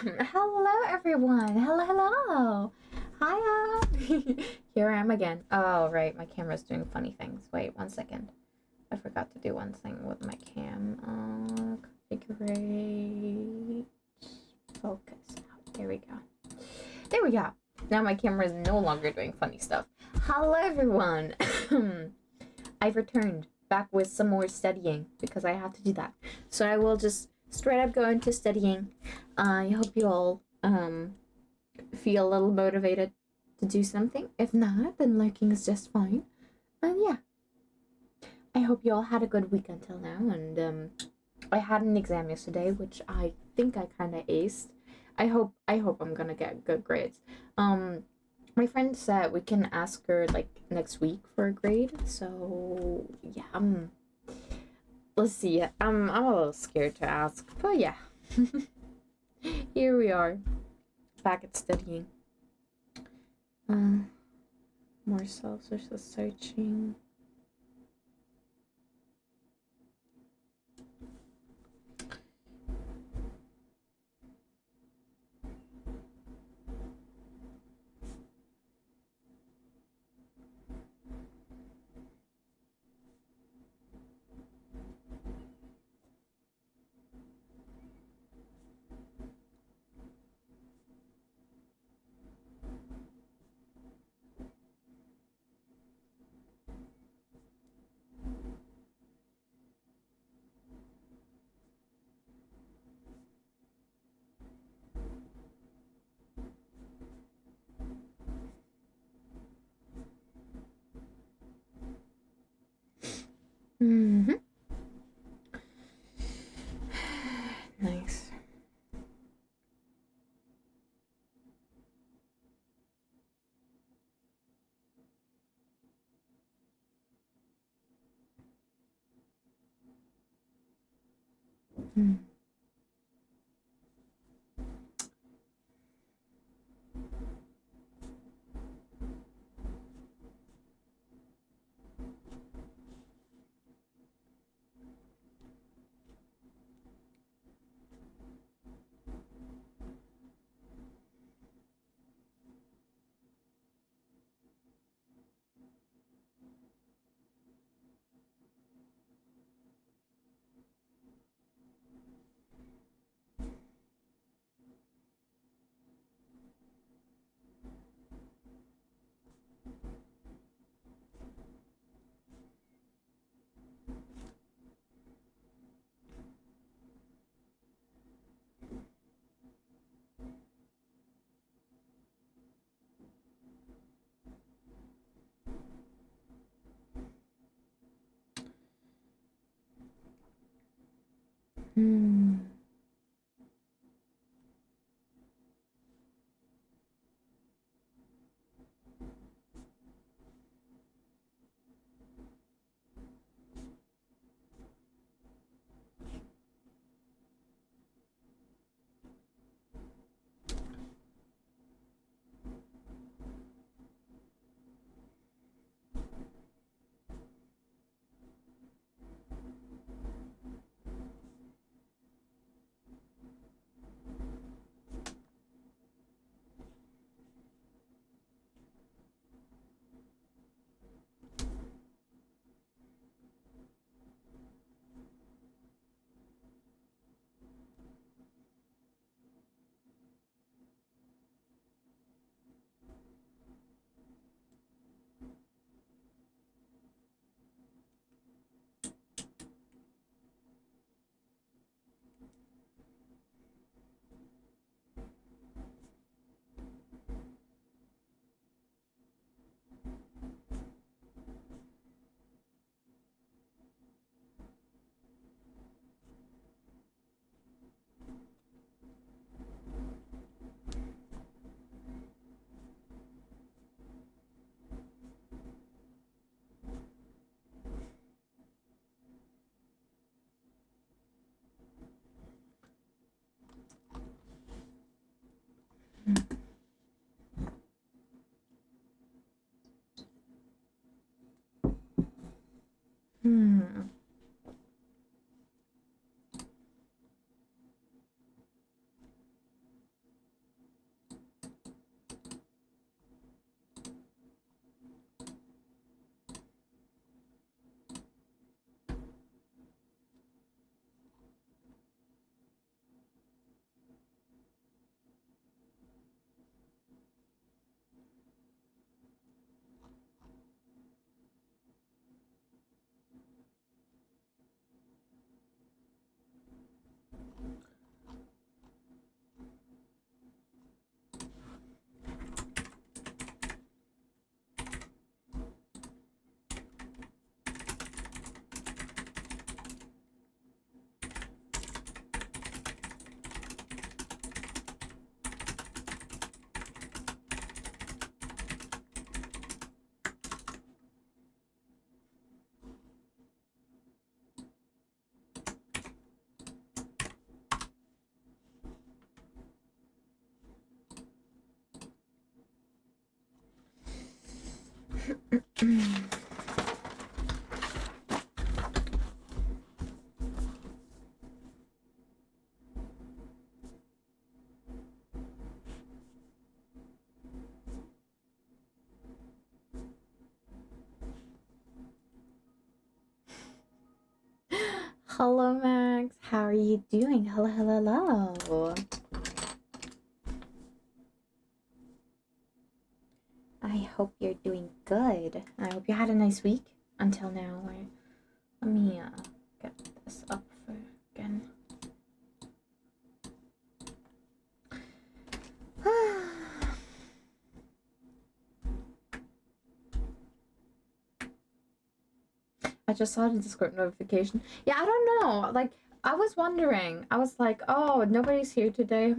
Hello, everyone. Hello, hello. Hiya. Here I am again. Oh, right. My camera's doing funny things. Wait, 1 second. I forgot to do one thing with my cam. Configure. Focus. There we go. There we go. Now my camera is no longer doing funny stuff. Hello, everyone. I've returned back with some more studying because I have to do that. So I will just straight up go into studying. I hope you all feel a little motivated to do something. If not, then lurking is just fine. And yeah, I hope you all had a good week until now. And I had an exam yesterday, which I think I kind of aced. I hope I'm gonna get good grades. My friend said we can ask her like next week for a grade. So yeah, let's see. I'm a little scared to ask, but yeah. Here we are, back at studying. More self-social searching. Mm-hmm. Nice. Mm. Hmm. Hmm. Hello, Max. How are you doing? Hello, hello, hello. I hope you're doing good. I hope you had a nice week until now. Let me get this up again. I just saw the Discord notification. Yeah, I don't know. Like, I was wondering. I was like, oh, nobody's here today.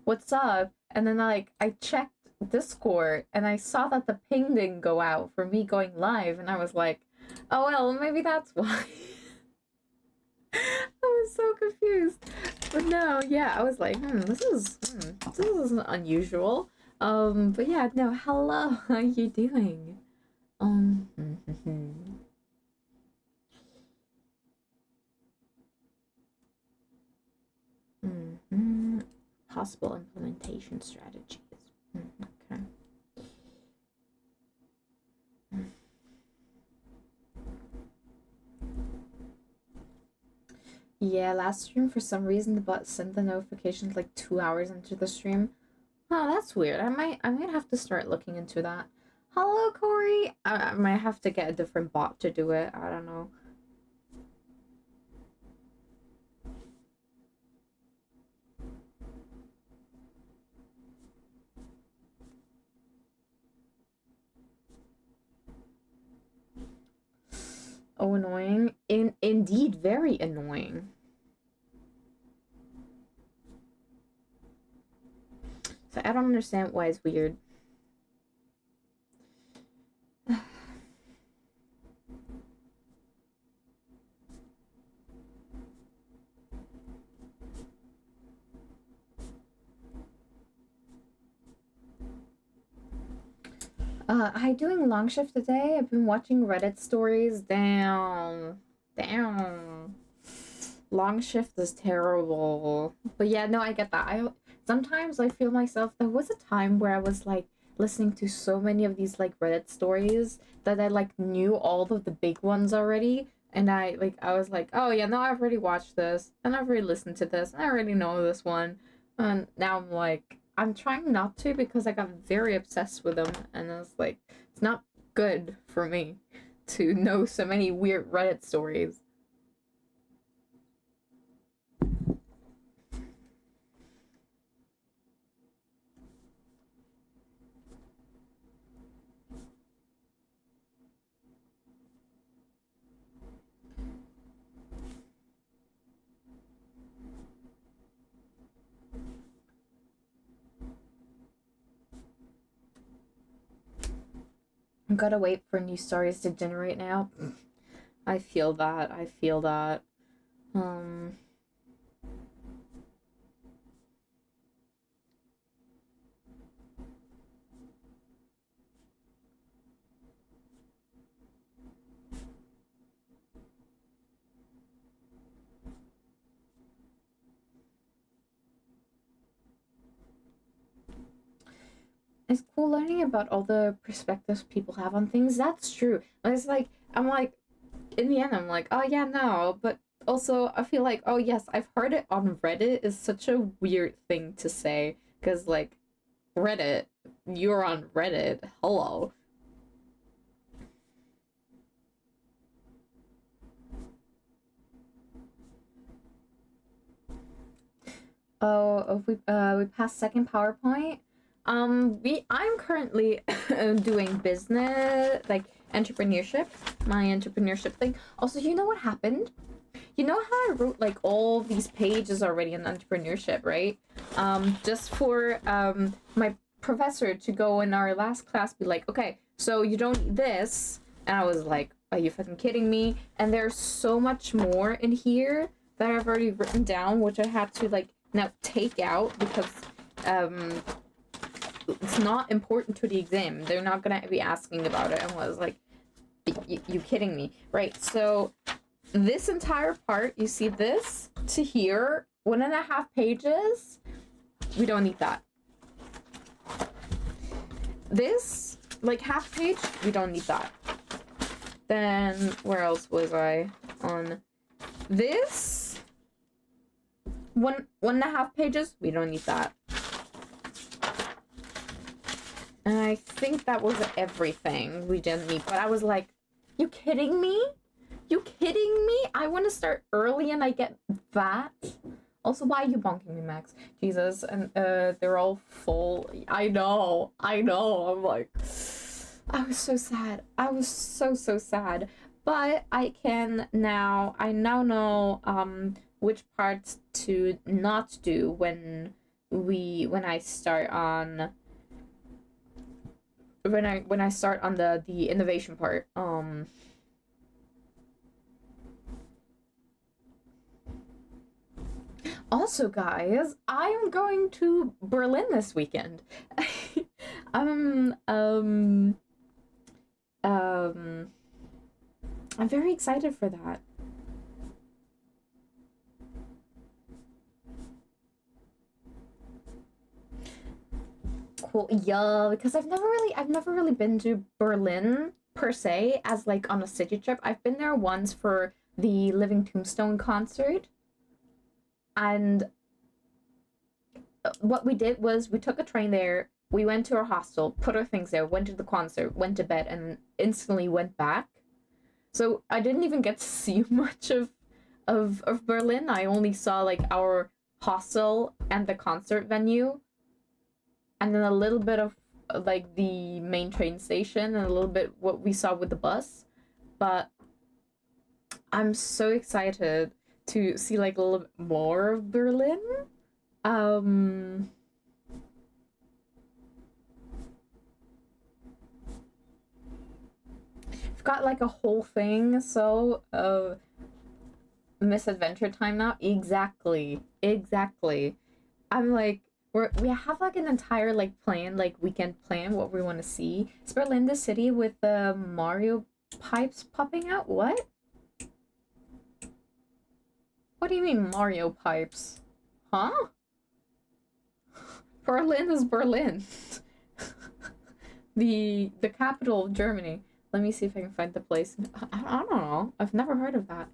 What's up? And then, like, I checked Discord and I saw that the ping didn't go out for me going live. And I was like, oh, well, maybe that's why. I was so confused. But no, yeah, I was like, this is unusual. But yeah, no, hello. How you doing? Possible implementation strategies. Okay. Yeah, last stream for some reason the bot sent the notifications like 2 hours into the stream. Oh, that's weird. I might have to start looking into that. Hello, Corey. I might have to get a different bot to do it. I don't know. Oh, annoying. Indeed, very annoying. So I don't understand why it's weird. Hi, doing long shift today. I've been watching Reddit stories. Damn. Long shift is terrible. But yeah, no, I get that. Sometimes I feel myself, there was a time where I was like listening to so many of these like Reddit stories that I like knew all of the big ones already. And I was like, oh yeah, no, I've already watched this and I've already listened to this and I already know this one. And now I'm like, I'm trying not to because I got very obsessed with them and I was like, it's not good for me to know so many weird Reddit stories. Gotta wait for new stories to generate now. I feel that. It's cool learning about all the perspectives people have on things. That's true. It's like, I'm like, in the end, I'm like, oh yeah, no. But also, I feel like, oh yes, I've heard it on Reddit is such a weird thing to say. Because, like, Reddit, you're on Reddit. Hello. Oh, we passed second PowerPoint. I'm currently doing business, like entrepreneurship, my entrepreneurship thing. Also, you know what happened? You know how I wrote like all these pages already in entrepreneurship, right? Just for my professor to go in our last class be like, okay, so you don't need this, and I was like, are you fucking kidding me? And there's so much more in here that I've already written down, which I had to like now take out because it's not important to the exam. They're not gonna be asking about it. And I was like, you kidding me? Right, so this entire part, you see this to here, 1.5 pages, we don't need that. This, like half page, we don't need that. Then, where else was I on This 1.5 pages. We don't need that. And I think that was everything we didn't need. But I was like, you kidding me? You kidding me? I want to start early and I get that? Also, why are you bonking me, Max? Jesus, and they're all full. I know. I'm like, I was so sad. I was so sad. But I now know which parts to not do when I start on the innovation part. Also, guys, I am going to Berlin this weekend. I'm very excited for that. Cool. Yeah, because I've never really been to Berlin per se as like on a city trip. I've been there once for the Living Tombstone concert. And what we did was we took a train there, we went to our hostel, put our things there, went to the concert, went to bed, and instantly went back. So I didn't even get to see much of Berlin. I only saw like our hostel and the concert venue, and then a little bit of like the main train station and a little bit what we saw with the bus. But I'm so excited to see like a little bit more of Berlin. I've got like a whole thing, so misadventure time now. Exactly. I'm like, we have like an entire like plan, like weekend plan, what we want to see. Is Berlin the city with the Mario pipes popping out? What? What do you mean Mario pipes? Huh? Berlin is Berlin. the capital of Germany. Let me see if I can find the place. I don't know. I've never heard of that.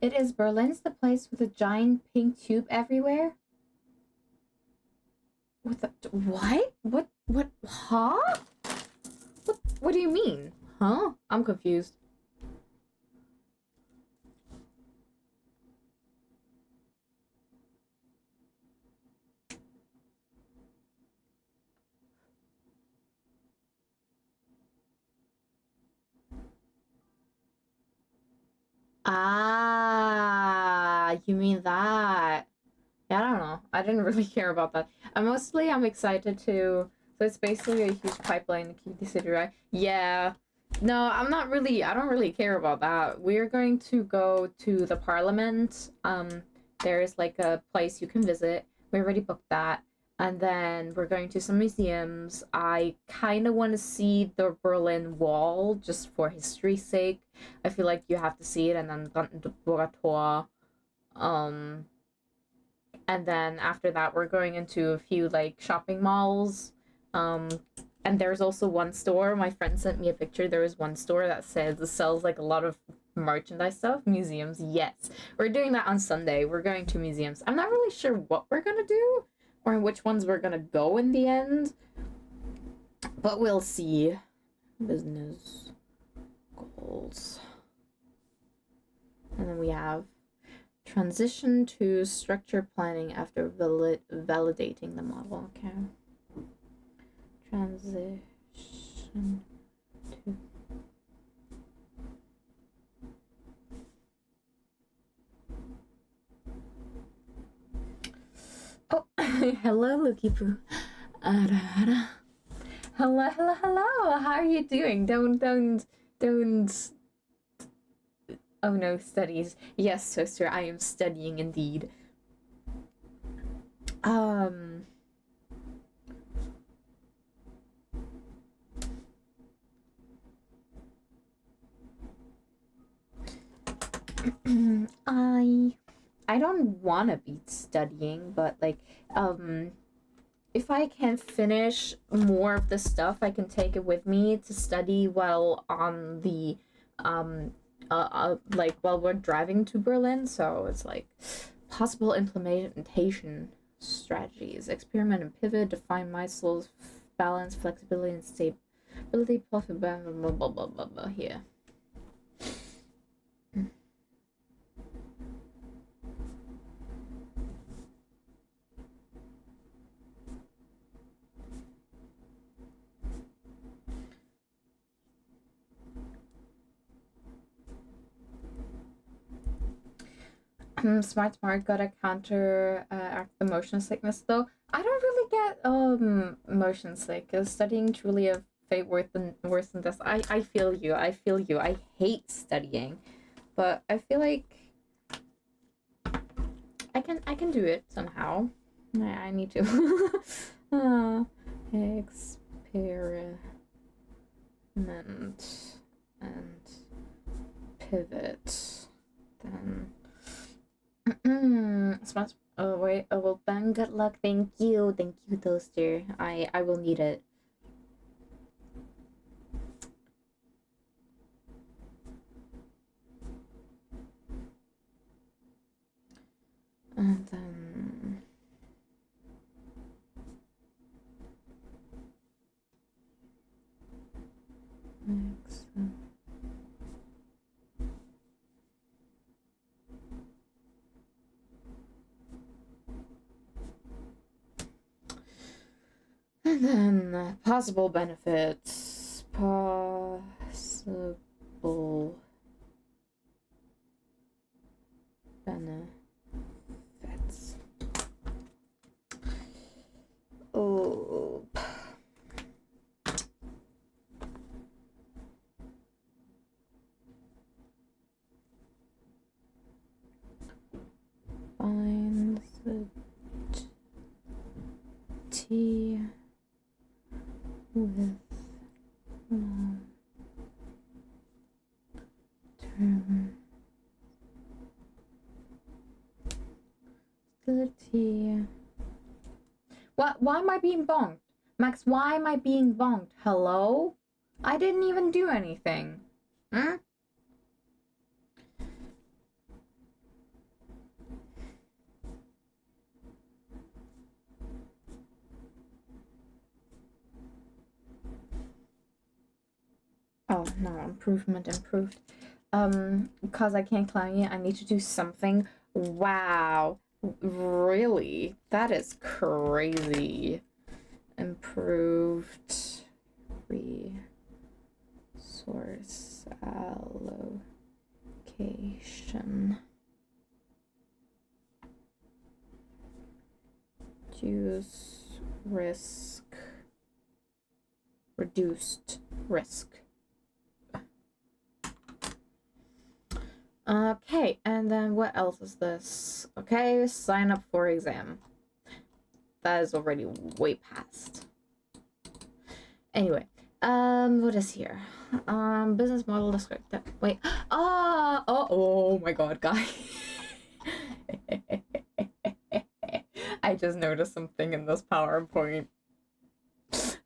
It is Berlin's the place with a giant pink tube everywhere? What the what? What huh? What do you mean? Huh? I'm confused. Ah, you mean that? Yeah, I don't know. I didn't really care about that. I'm excited to. So it's basically a huge pipeline to keep the city right. Yeah. No, I don't really care about that. We're going to go to the parliament. There's like a place you can visit. We already booked that. And then we're going to some museums. I kind of want to see the Berlin Wall just for history's sake. I feel like you have to see it, and then Brandenburger Tor. And then after that, we're going into a few like shopping malls. And there's also one store. My friend sent me a picture. There was one store that sells like a lot of merchandise stuff. Museums, yes. We're doing that on Sunday. We're going to museums. I'm not really sure what we're gonna do or which ones we're gonna go in the end, but we'll see. Business goals. And then we have transition to structure planning after validating the model. Okay. Transition to. Oh, hello, Lucky Poo. Hello, hello, hello. How are you doing? Don't. Oh no, studies. Yes, sister, I am studying indeed. Um. I don't want to be studying, but like, if I can finish more of the stuff, I can take it with me to study while on the, like while we're driving to Berlin. So it's like possible implementation strategies, experiment and pivot, define milestones, balance, flexibility, and stability, profit, blah blah blah blah blah blah. Here. Smart gotta counter act the motion sickness though. I don't really get motion sick. Is studying truly a fate worse than this? I feel you. I feel you. I hate studying, but I feel like I can do it somehow. I need to. Experiment and pivot. Then. Smart. Oh wait. Oh well. Then good luck. Thank you. Thank you, Toaster. I will need it. And then. Next. And then possible benefits. Possible benefits. Oh. Find the T with long term stability. What? Why am I being bonked? Max, why am I being bonked? Hello? I didn't even do anything. Hmm? Oh, no, improved. Because I can't climb yet, I need to do something. Wow. Really? That is crazy. Improved resource allocation. Reduce risk. Reduced risk. Okay, and then what else is this? Okay, sign up for exam. That is already way past. Anyway, what is here? Business model descriptor. Wait, oh my god, guy. I just noticed something in this PowerPoint.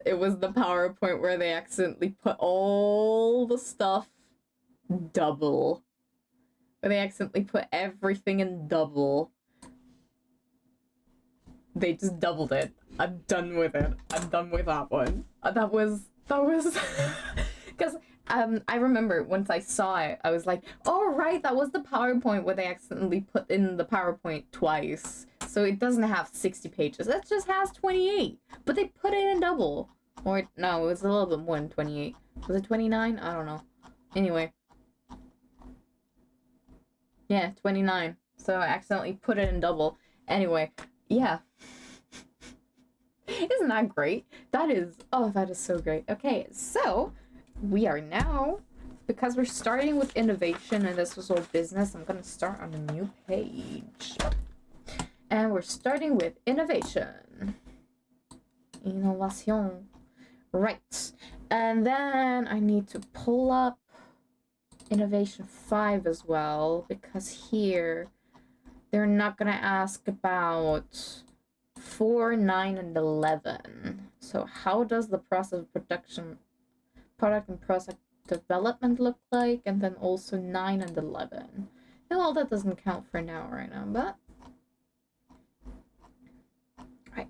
It was the PowerPoint where they accidentally put all the stuff double. Where they accidentally put everything in double. They just doubled it. I'm done with it. I'm done with that one. That was because I remember once I saw it, I was like, oh right, that was the PowerPoint where they accidentally put in the PowerPoint twice. So it doesn't have 60 pages. It just has 28. But they put it in double. Or no, it was a little bit more than 28. Was it 29? I don't know. Anyway. Yeah, 29. So I accidentally put it in double. Anyway, yeah. Isn't that great? That is, oh, that is so great. Okay, so we are now, because we're starting with innovation and this was all business, I'm gonna start on a new page. And we're starting with innovation. Innovation. Right. And then I need to pull up innovation 5 as well, because here they're not gonna ask about 4, 9, and 11. So how does the process of product and process development look like? And then also 9 and 11. Well, that doesn't count for now right now, but right.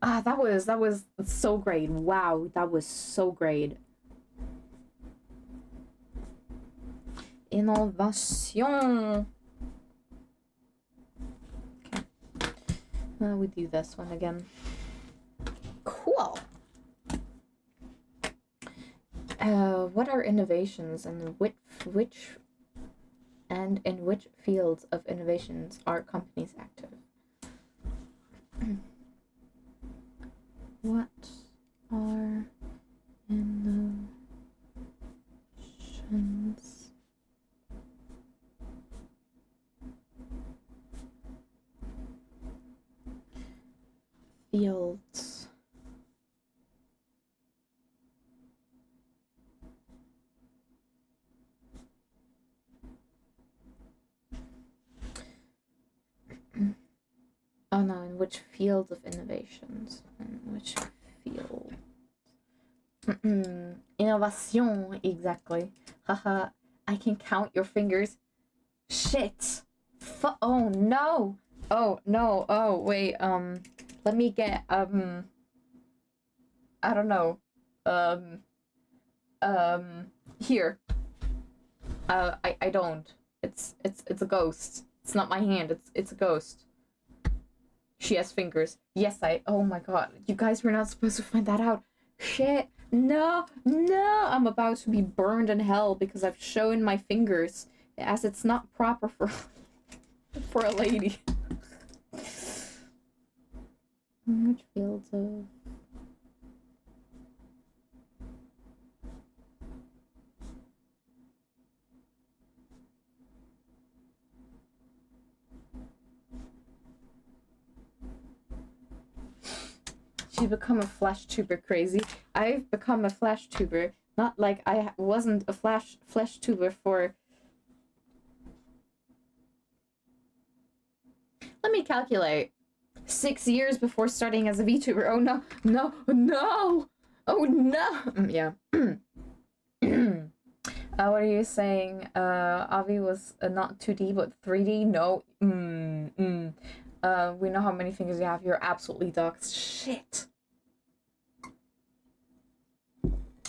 Ah, that was so great. Wow, that was so great. Innovation. Okay. We do this one again. Cool. What are innovations and in which fields of innovations are companies active? What are innovations? Fields. Oh no, in which fields of innovations? In which field? Innovation, exactly. Haha, I can count your fingers. Shit. Oh no. Oh no. Oh wait, let me get, I don't know. Here. I don't. It's a ghost. It's not my hand, it's a ghost. She has fingers. Yes, oh my god. You guys were not supposed to find that out. Shit. No, no. I'm about to be burned in hell because I've shown my fingers, as it's not proper for a lady. Which fields of... She's become a flash tuber crazy. I've become a flash tuber. Not like I wasn't a flash tuber for... Let me calculate. 6 years before starting as a VTuber. Oh no, no, no! Oh no! Yeah. What are you saying? Avi was not 2D but 3D? No. We know how many fingers you have. You're absolutely doxed. Shit.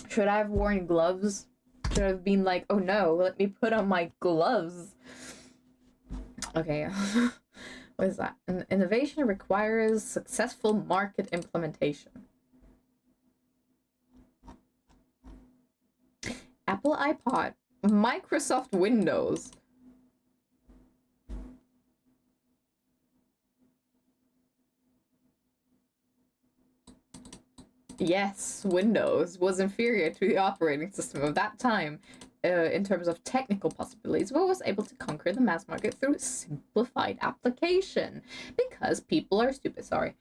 Should I have worn gloves? Should I have been like, oh no, let me put on my gloves. Okay. What is that? An innovation requires successful market implementation. Apple iPod. Microsoft Windows. Yes, Windows was inferior to the operating system of that time in terms of technical possibilities, but was able to conquer the mass market through simplified application because people are stupid. Sorry.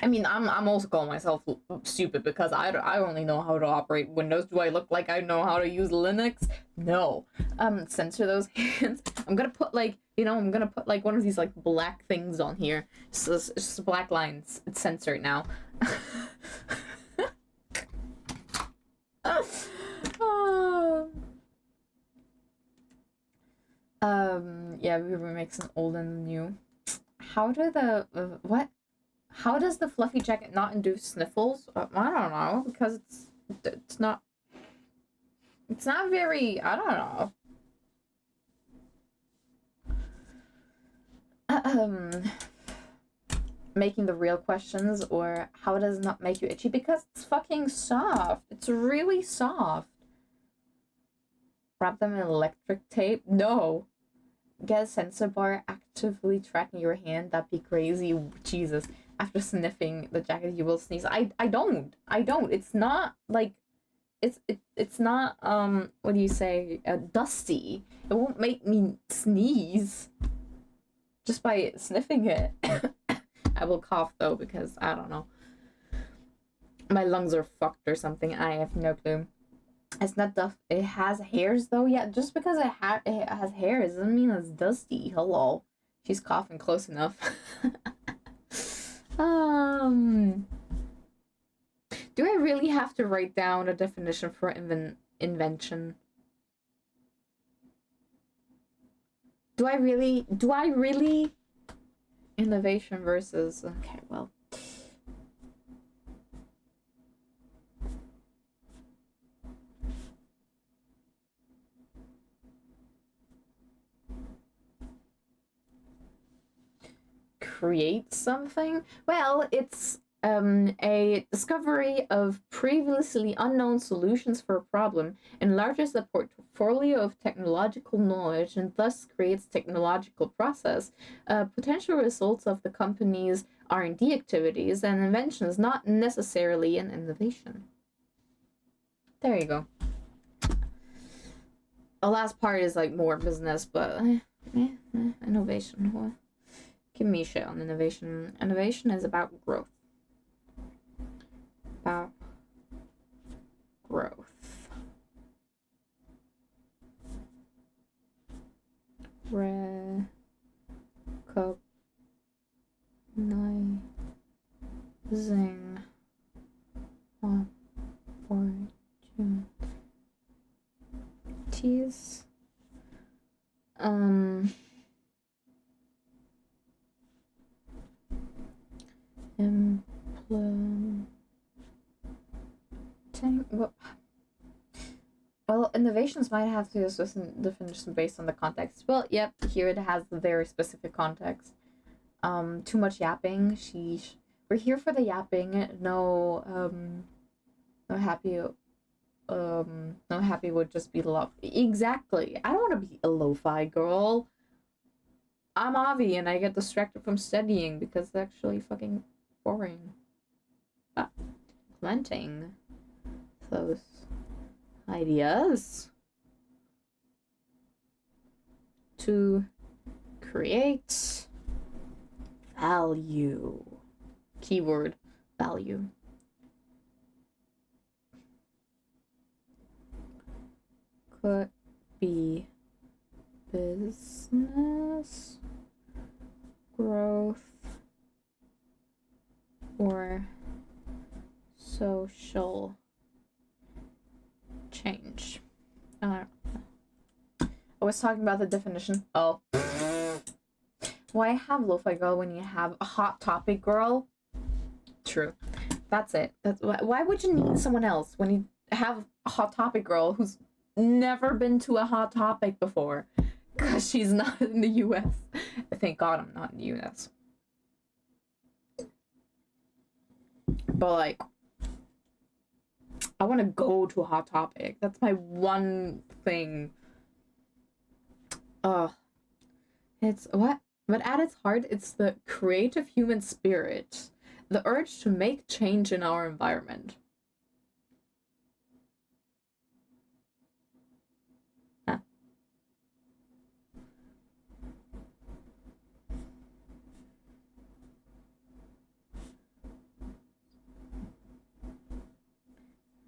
I mean, I'm also calling myself stupid because I only know how to operate Windows. Do I look like I know how to use Linux? No. Censor those hands. I'm gonna put like, I'm gonna put like one of these like black things on here. So it's just black lines. It's censored now. Yeah, we remix an old and new. How do the what? How does the fluffy jacket not induce sniffles? I don't know, because it's not very, I don't know. Making the real questions, or how does it not make you itchy? Because it's fucking soft. It's really soft. Wrap them in electric tape? No. get a sensor bar actively tracking your hand, that'd be crazy. Jesus. After sniffing the jacket, you will sneeze. I don't. It's not like it's not what do you say, dusty. It won't make me sneeze just by sniffing it. I will cough though because I don't know. My lungs are fucked or something. I have no clue. It's not dust. It has hairs though. Yeah, just because it has hairs doesn't mean it's dusty. Hello, she's coughing close enough. Do I really have to write down a definition for invention? Do I really? Innovation versus... Okay, well. Create something? Well, it's a discovery of previously unknown solutions for a problem, enlarges the portfolio of technological knowledge, and thus creates technological process, potential results of the company's R&D activities, and invention is not necessarily an innovation. There you go. The last part is like more business, but innovation. What? Give me shit on innovation. Innovation is about growth. About growth. Recognizing opportunities. Well, innovations might have to use this definition based on the context. Well, yep, here it has the very specific context. Too much yapping. Sheesh. We're here for the yapping. No, happy. No happy would just be love. Exactly. I don't want to be a lo-fi girl. I'm Avi, and I get distracted from studying because it's actually fucking boring. Implementing those ideas to create value. Keyword value. Could be business growth or social change. I was talking about the definition. Oh. Why have lo-fi girl when you have a hot topic girl? True. That's it. That's why would you need someone else when you have a hot topic girl who's never been to a hot topic before? Because she's not in the US. Thank God I'm not in the US. But like, I want to go to a hot topic. That's my one thing. It's what? But at its heart, it's the creative human spirit, the urge to make change in our environment. Huh.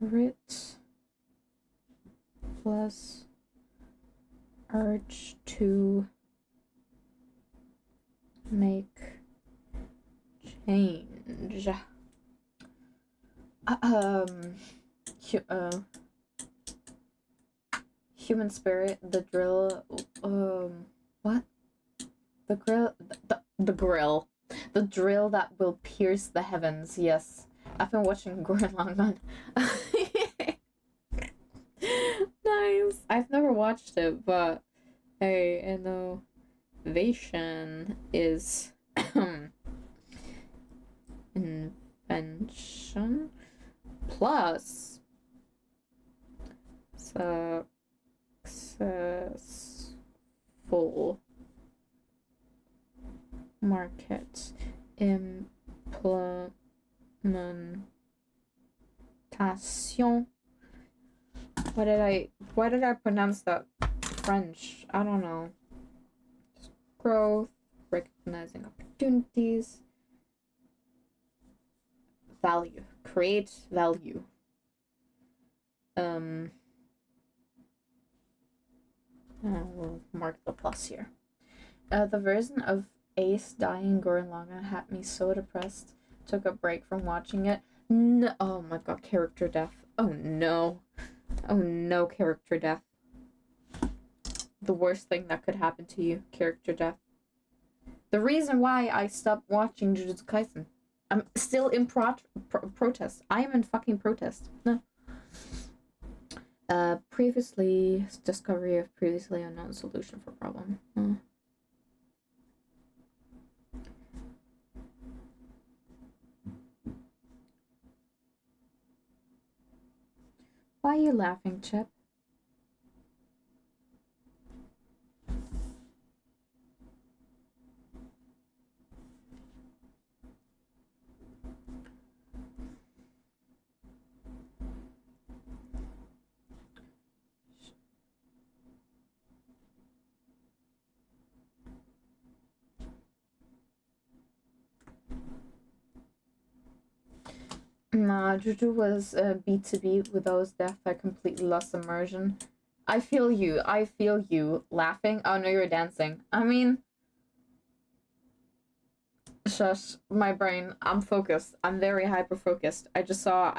Writ plus urge to make change. Human spirit, the drill, what? The grill, the grill. The drill that will pierce the heavens, yes. I've been watching Gurren Lagann. Nice. I've never watched it, but hey, innovation is invention plus successful market implementation. Why did I pronounce that French? I don't know. Growth, recognizing opportunities, value, create value. We'll mark the plus here. The version of Ace dying Gurren Lagann had me so depressed. Took a break from watching it. No, oh my god, character death. Oh no. Oh no, character death. The worst thing that could happen to you, character death. The reason why I stopped watching Jujutsu Kaisen. I'm still in protest. I am in fucking protest. No. Previously, discovery of previously unknown solution for problem. Why are you laughing, Chip? Nah, Juju was B2B. With those deaths, I completely lost immersion. I feel you. I feel you. Laughing? Oh no, you're dancing. I mean... Shush. My brain. I'm focused. I'm very hyper-focused. I just saw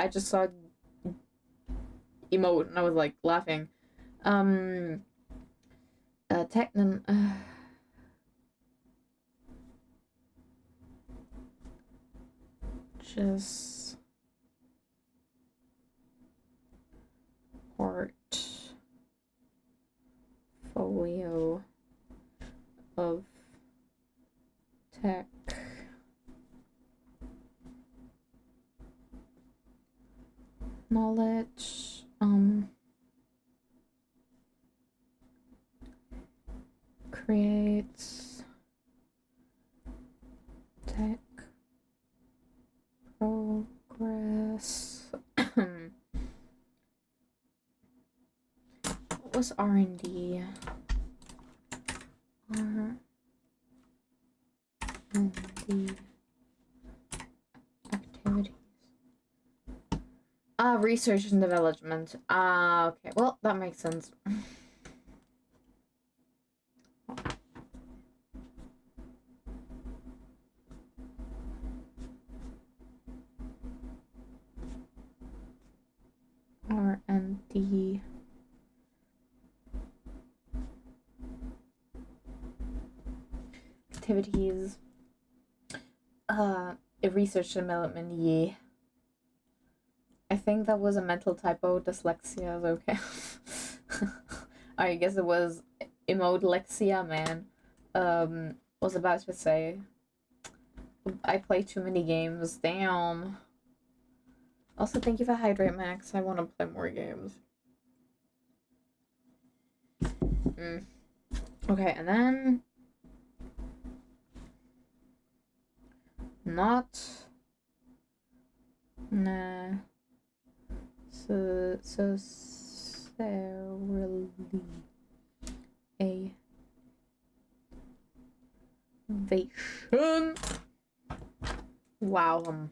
emote and I was like, laughing. Technon... just... portfolio of tech knowledge, creates tech progress. What was R&D? R&D activities. Research and development. Okay. Well, that makes sense. R&D activities. Research and development, yeah. I think that was a mental typo. Dyslexia is okay. I guess it was emodylexia, man. Was about to say. I play too many games. Damn. Also, thank you for Hydrate Max. I want to play more games. Okay, and then... not... nah... necessarily a vacation. Wow.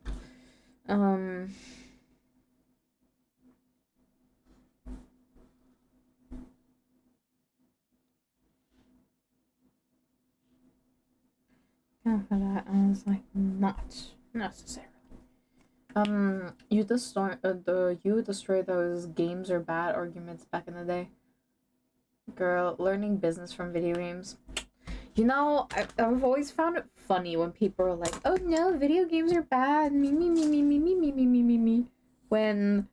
For that, I was like, not necessarily. You destroy those games are bad arguments back in the day. Girl, learning business from video games. You know, I've always found it funny when people are like, oh no, video games are bad, me. When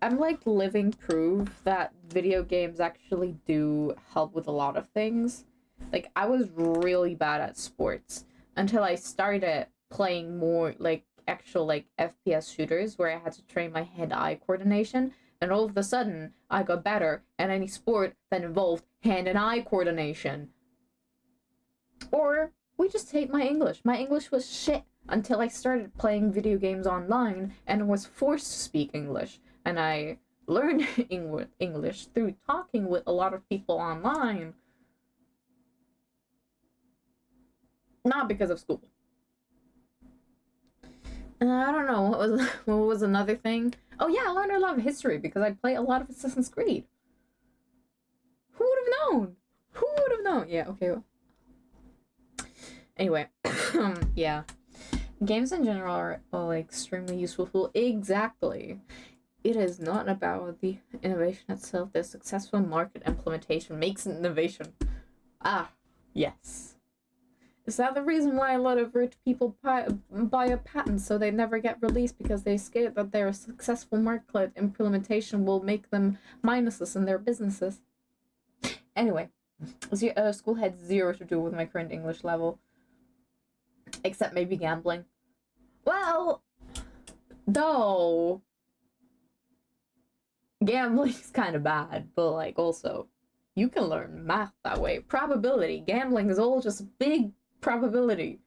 I'm like living proof that video games actually do help with a lot of things. Like, I was really bad at sports until I started playing more, like, actual, like, FPS shooters where I had to train my hand-eye coordination, and all of a sudden, I got better at any sport that involved hand and eye coordination. Or we just hate my English. My English was shit until I started playing video games online and was forced to speak English. And I learned English through talking with a lot of people online. Not because of school. I don't know, what was another thing? Oh yeah, I learned a lot of history because I play a lot of Assassin's Creed. Who would have known? Who would have known? Yeah, okay. Anyway, yeah. Games in general are like extremely useful tool. Exactly. It is not about the innovation itself. The successful market implementation makes an innovation. Ah, yes. Is that the reason why a lot of rich people buy a patent so they never get released because they're scared that their successful market implementation will make them minuses in their businesses? Anyway, school had zero to do with my current English level. Except maybe gambling. Well, though, gambling's kind of bad, but like also, you can learn math that way. Probability. Gambling is all just big probability.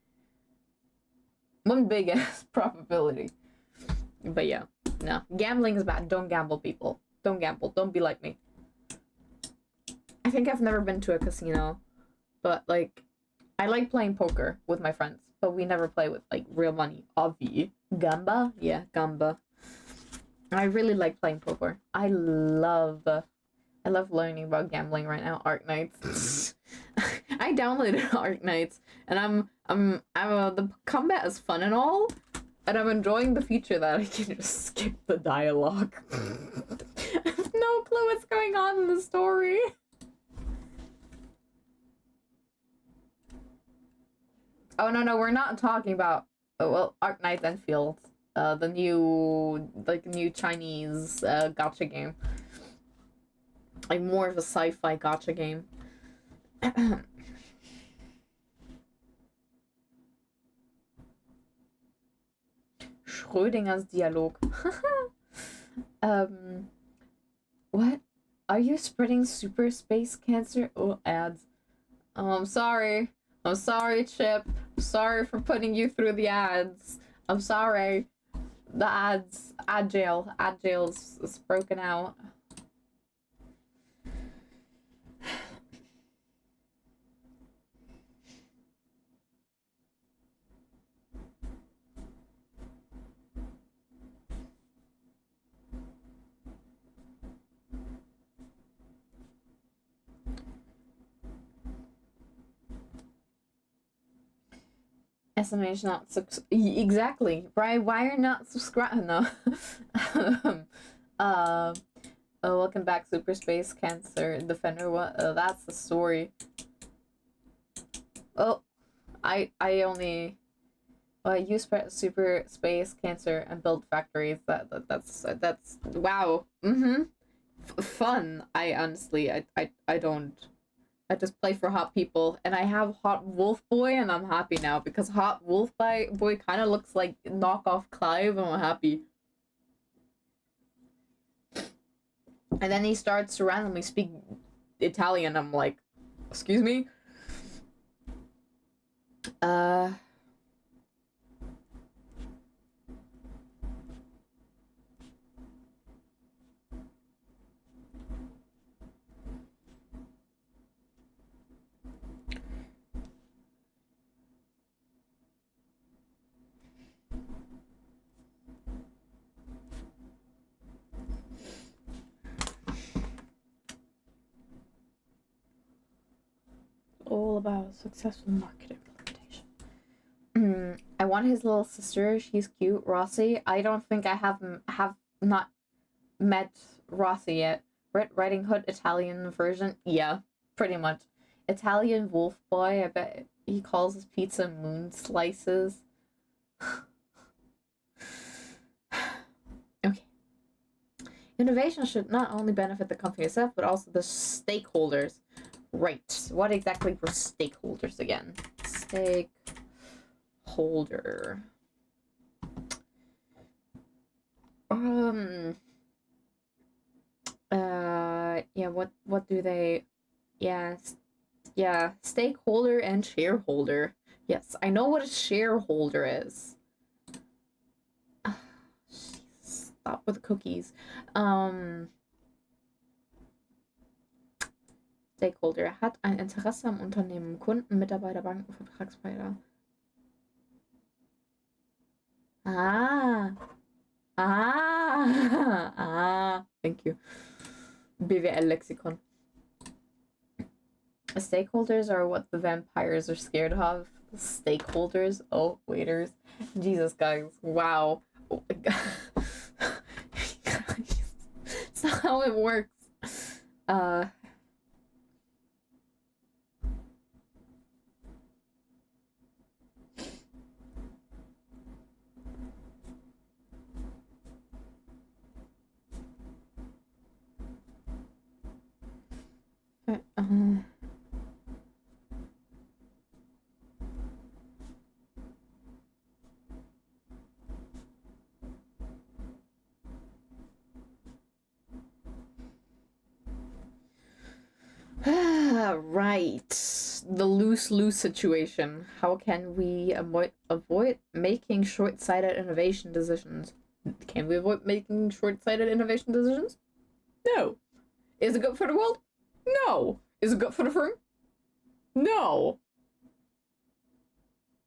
One big ass probability. But yeah, no. Gambling is bad. Don't gamble, people. Don't gamble. Don't be like me. I think I've never been to a casino, but like, I like playing poker with my friends, but we never play with like real money. Obvi. Gamba? Yeah, gamba. I really like playing poker. I love learning about gambling right now. Arc Nights. I downloaded Arc Nights, and the combat is fun and all, and I'm enjoying the feature that I can just skip the dialogue. I have no clue what's going on in the story. Oh no, we're not talking about Arc Knights and Fields, the new Chinese gacha game. Like more of a sci-fi gacha game. Schrödinger's Dialog. What? Are you spreading super space cancer? Oh, ads. Oh, I'm sorry. I'm sorry, Chip. I'm sorry for putting you through the ads. I'm sorry. The ads. Ad jail's is broken out. SMH not exactly right. Why are you not subscribed? No. Oh, welcome back, Super Space Cancer Defender. What? That's the story. Oh, I only. You spread super space cancer and build factories. That's wow. Fun. I honestly, I don't. I just play for Hot People, and I have Hot Wolf Boy, and I'm happy now because Hot Wolf Boy kind of looks like knockoff Clive, and I'm happy. And then he starts to randomly speak Italian. I'm like, excuse me? All about successful market implementation. I want his little sister. She's cute, Rossi. I don't think I have not met Rossi yet. Red Riding Hood Italian version. Yeah, pretty much. Italian wolf boy. I bet he calls his pizza moon slices. Okay. Innovation should not only benefit the company itself, but also the stakeholders. Right. What exactly were stakeholders again? Stakeholder. Yeah, what do they... Yeah, Yeah, stakeholder and shareholder. Yes, I know what a shareholder is. Stop with the cookies. Stakeholder. Er hat ein Interesse am Unternehmen. Kunden, Mitarbeiter, Banken, Vertragspartner. Ah. Ah. Ah. Thank you. BWL-Lexikon. Stakeholders are what the vampires are scared of. Stakeholders? Oh, waiters. Jesus, guys. Wow. Oh my god. It's not how it works. Right. The lose-lose situation. How can we avoid making short-sighted innovation decisions? Can we avoid making short-sighted innovation decisions? No. Is it good for the world? No. Is it good for the firm? No.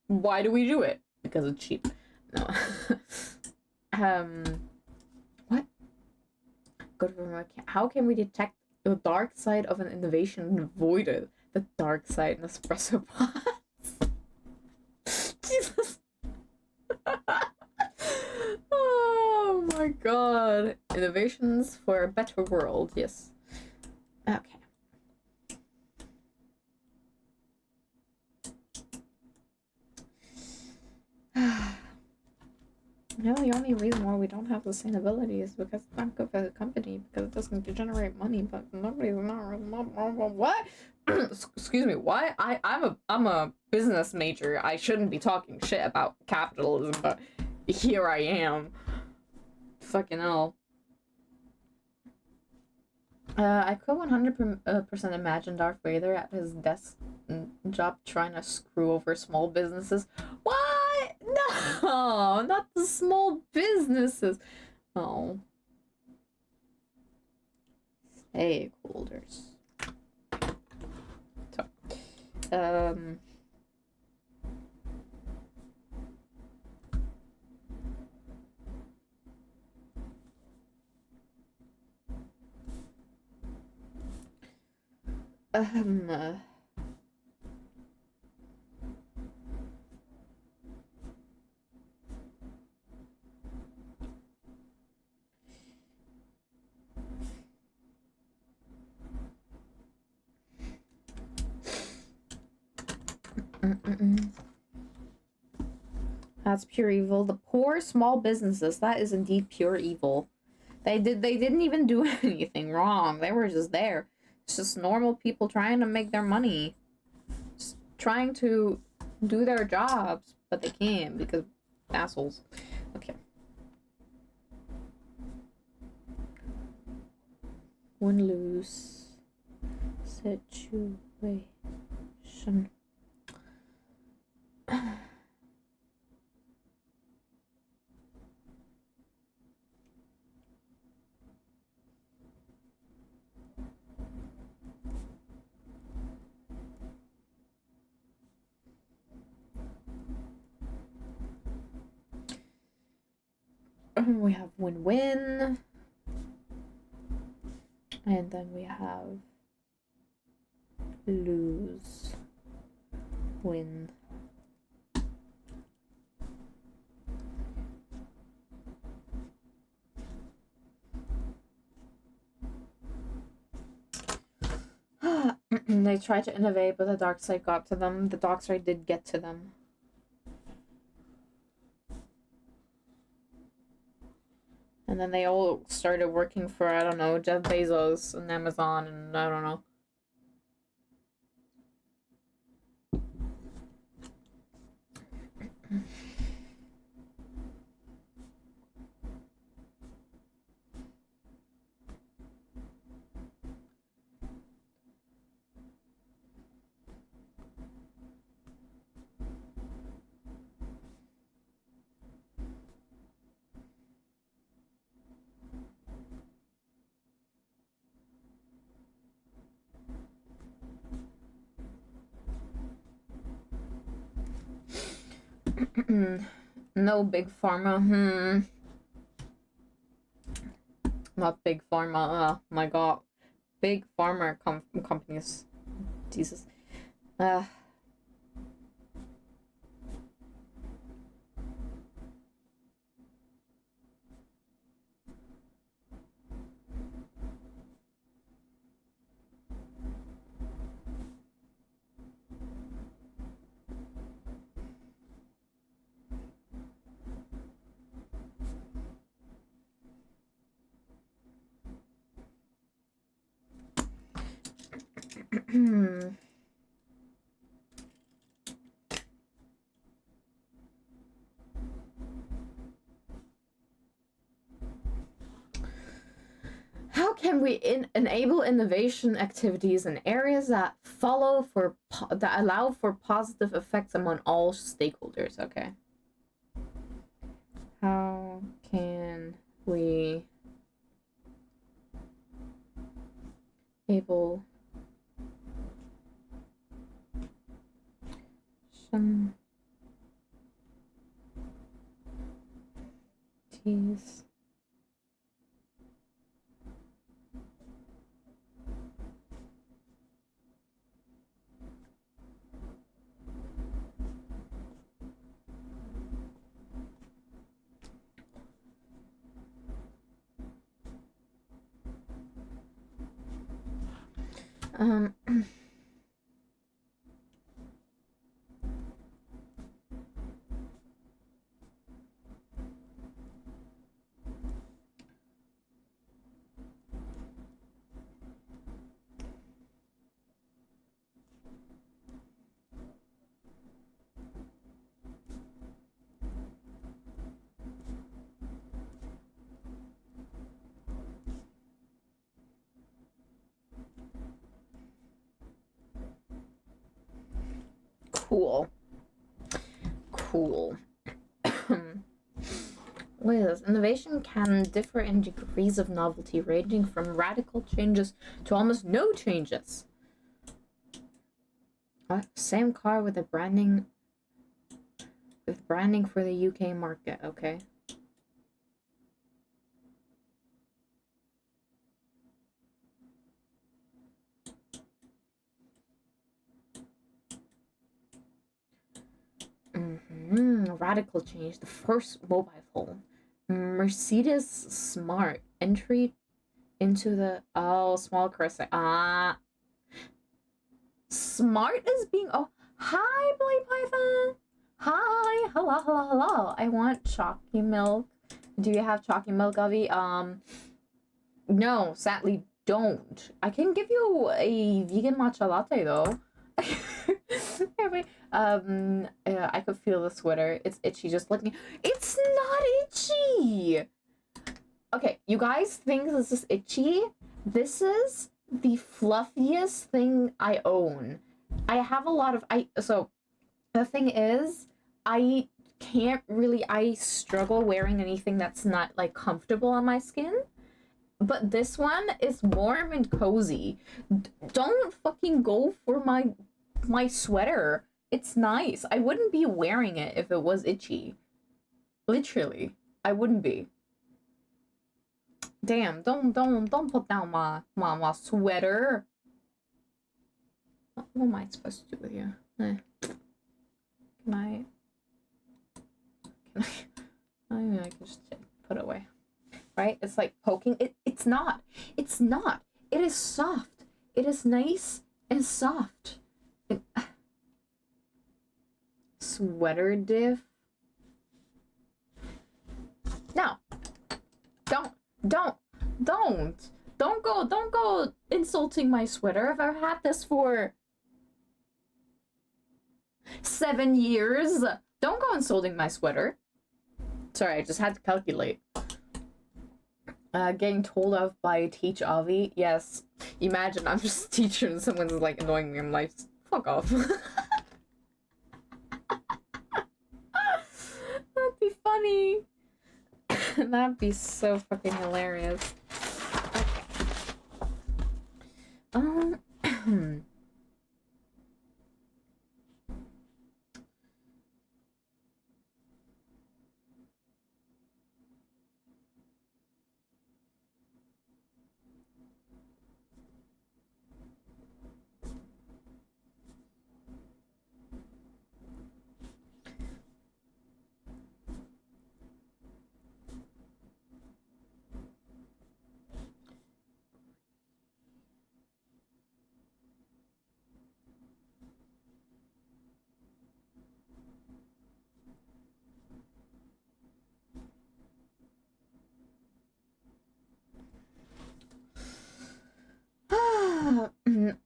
Why do we do it? Because it's cheap. No. What? Good for how can we detect the dark side of an innovation and avoid it? The dark side in espresso pots. Jesus. Oh my god. Innovations for a better world. Yes. Okay. No, the only reason why we don't have sustainability is because it's not good for the company, because it doesn't generate money, but nobody's not what? Excuse me, what? I'm a business major. I shouldn't be talking shit about capitalism, but here I am. Fucking hell. I could 100% imagine Darth Vader at his desk job trying to screw over small businesses. What? No, not the small businesses. Oh. Stakeholders. So, um, That's pure evil. The poor small businesses, that is indeed pure evil. They didn't even do anything wrong. They were just there. It's just normal people trying to make their money. Just trying to do their jobs, but they can't because assholes. Okay. Win-lose situation. We have win-win. And then we have lose, win. They tried to innovate, but the dark side got to them. The dark side did get to them. And then they all started working for, I don't know, Jeff Bezos and Amazon and I don't know. No big pharma. Not big pharma. Oh my god. Big pharma companies. Jesus. Uh. How can we enable innovation activities in areas that that allow for positive effects among all stakeholders? Okay. How can we enable some teas? Cool. Look at this. Innovation can differ in degrees of novelty, ranging from radical changes to almost no changes. Same car with the branding for the UK market, okay. Radical change. The first mobile phone. Mercedes Smart. Entry into the small cursor. Smart is being hi Blade Python. Hi, hello. I want chalky milk. Do you have chalky milk, Avi? No, sadly don't. I can give you a vegan matcha latte though. Anyway, I could feel the sweater. It's itchy just looking. It's not itchy. Okay, you guys think this is itchy? This is the fluffiest thing I own. I have a lot of so the thing is, I I struggle wearing anything that's not like comfortable on my skin. But this one is warm and cozy. Don't fucking go for my sweater. It's nice. I wouldn't be wearing it if it was itchy. Literally, I wouldn't be. Damn, don't put down my sweater. What am I supposed to do with you? Can I I can just put it away. Right? It's like poking it. It's not. It is soft. It is nice and soft. Sweater diff. No. Don't go insulting my sweater. I've had this for 7 years. Don't go insulting my sweater. Sorry, I just had to calculate. Getting told off by Teach Avi. Yes. Imagine I'm just a teacher and someone's like annoying me. I'm like, fuck off. That'd be funny. That'd be so fucking hilarious. Okay.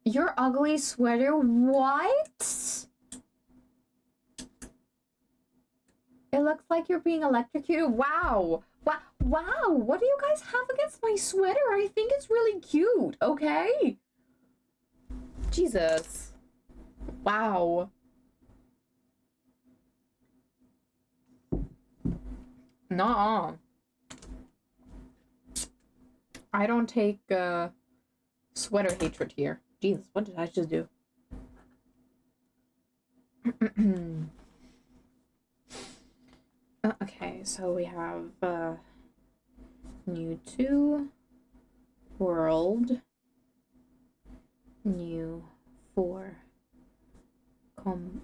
Your ugly sweater? What? It looks like you're being electrocuted. Wow. Wow. What do you guys have against my sweater? I think it's really cute, okay? Jesus. Wow. Nuh-uh. I don't take, sweater hatred here. Jesus, what did I just do? Okay, so we have, new to world, new for company,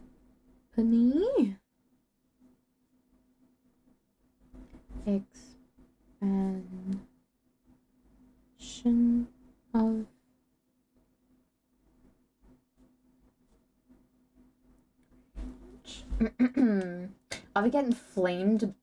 expansion of Are we getting flamed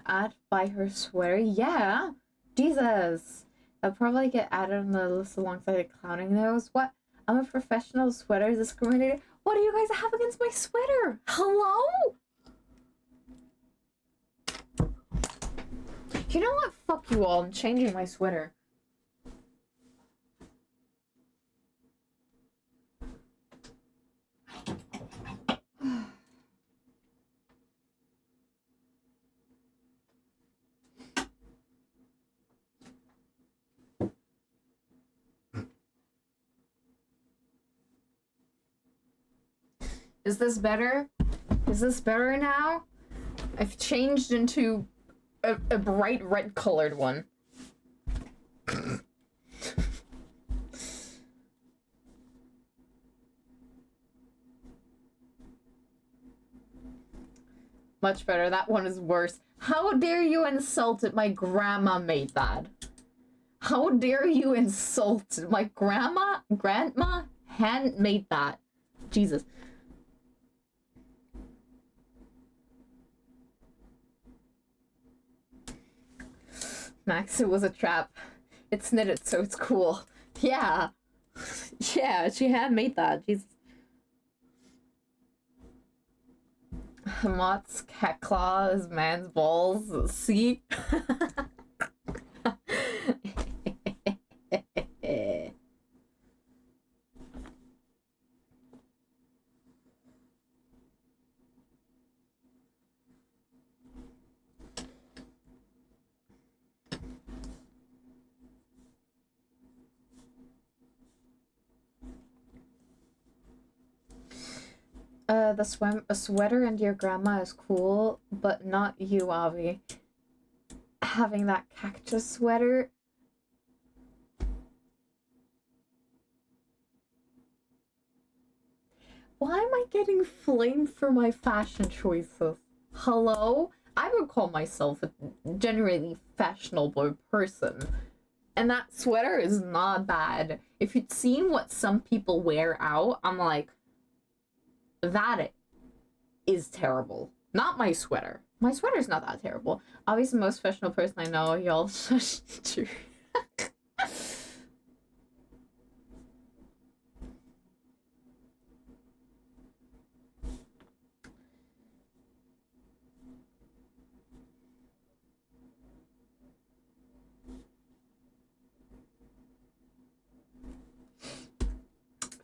at by her sweater? Yeah. Jesus. I'll probably get added on the list alongside the clowning those. What? I'm a professional sweater discriminator. What do you guys have against my sweater? Hello? You know what? Fuck you all. I'm changing my sweater. Is this better? Is this better now? I've changed into a bright red colored one. Much better. That one is worse. How dare you insult it? My grandma made that. How dare you insult my grandma handmade that. Jesus. Max, it was a trap. It's knitted, so it's cool. Yeah. Yeah, she handmade that. Jesus. Mott's cat claws, man's balls. See? A sweater and your grandma is cool, but not you, Avi. Having that cactus sweater. Why am I getting flamed for my fashion choices? Hello? I would call myself a generally fashionable person. And that sweater is not bad. If you'd seen what some people wear out, I'm like, that is terrible. Not my sweater. My sweater's not that terrible. Obviously, the most fashionable person I know, y'all.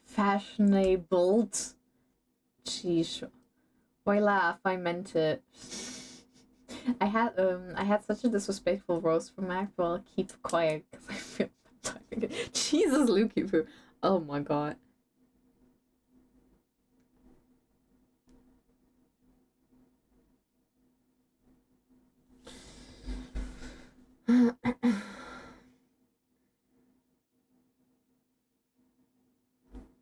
Fashionable. Sheesh. Why laugh? I meant it. I had such a disrespectful roast from Mac, but I'll keep quiet because I feel bad typing it. Jesus, Lukey Poo. Oh my god.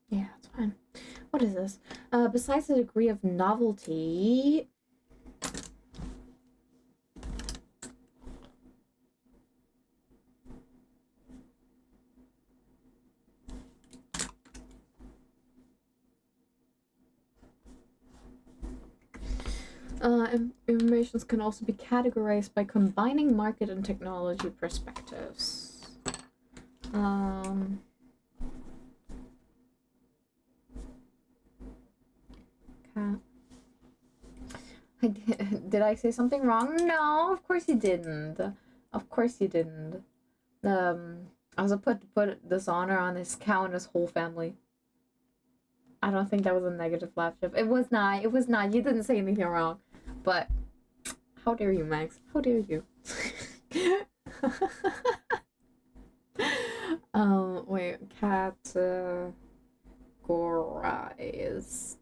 Yeah, it's fine. What is this? Besides the degree of novelty... Informations can also be categorized by combining market and technology perspectives. Did I say something wrong? No, of course you didn't. Of course you didn't. I was about to put dishonor on his cow and his whole family. I don't think that was a negative laugh, Jeff. It was not. It was not. You didn't say anything wrong. But how dare you, Max? How dare you? Wait, categorized.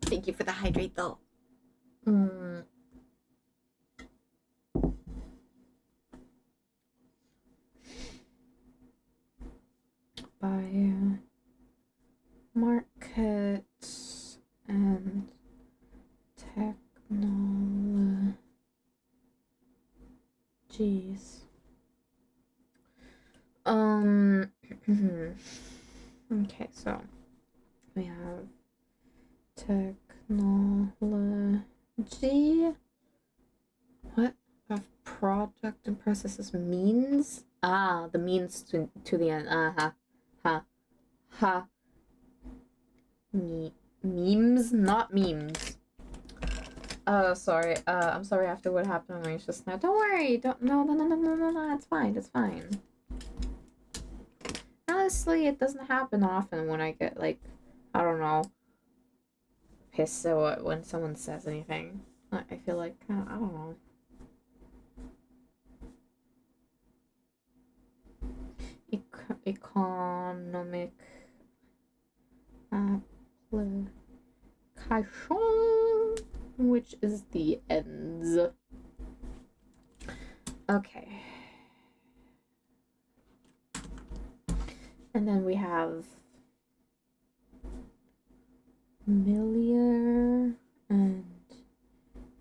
Thank you for the hydrate, though. By market and technologies. Okay, so we have technology. What of product and processes means? Ah, the means to the end. Memes, not memes. Oh, sorry. I'm sorry after what happened on Race just now. Don't worry. No. It's fine. It's fine. Honestly, it doesn't happen often when I get, like, I don't know, pissed when someone says anything. I feel like, I don't know. Economic application, which is the ends. Okay. And then we have familiar and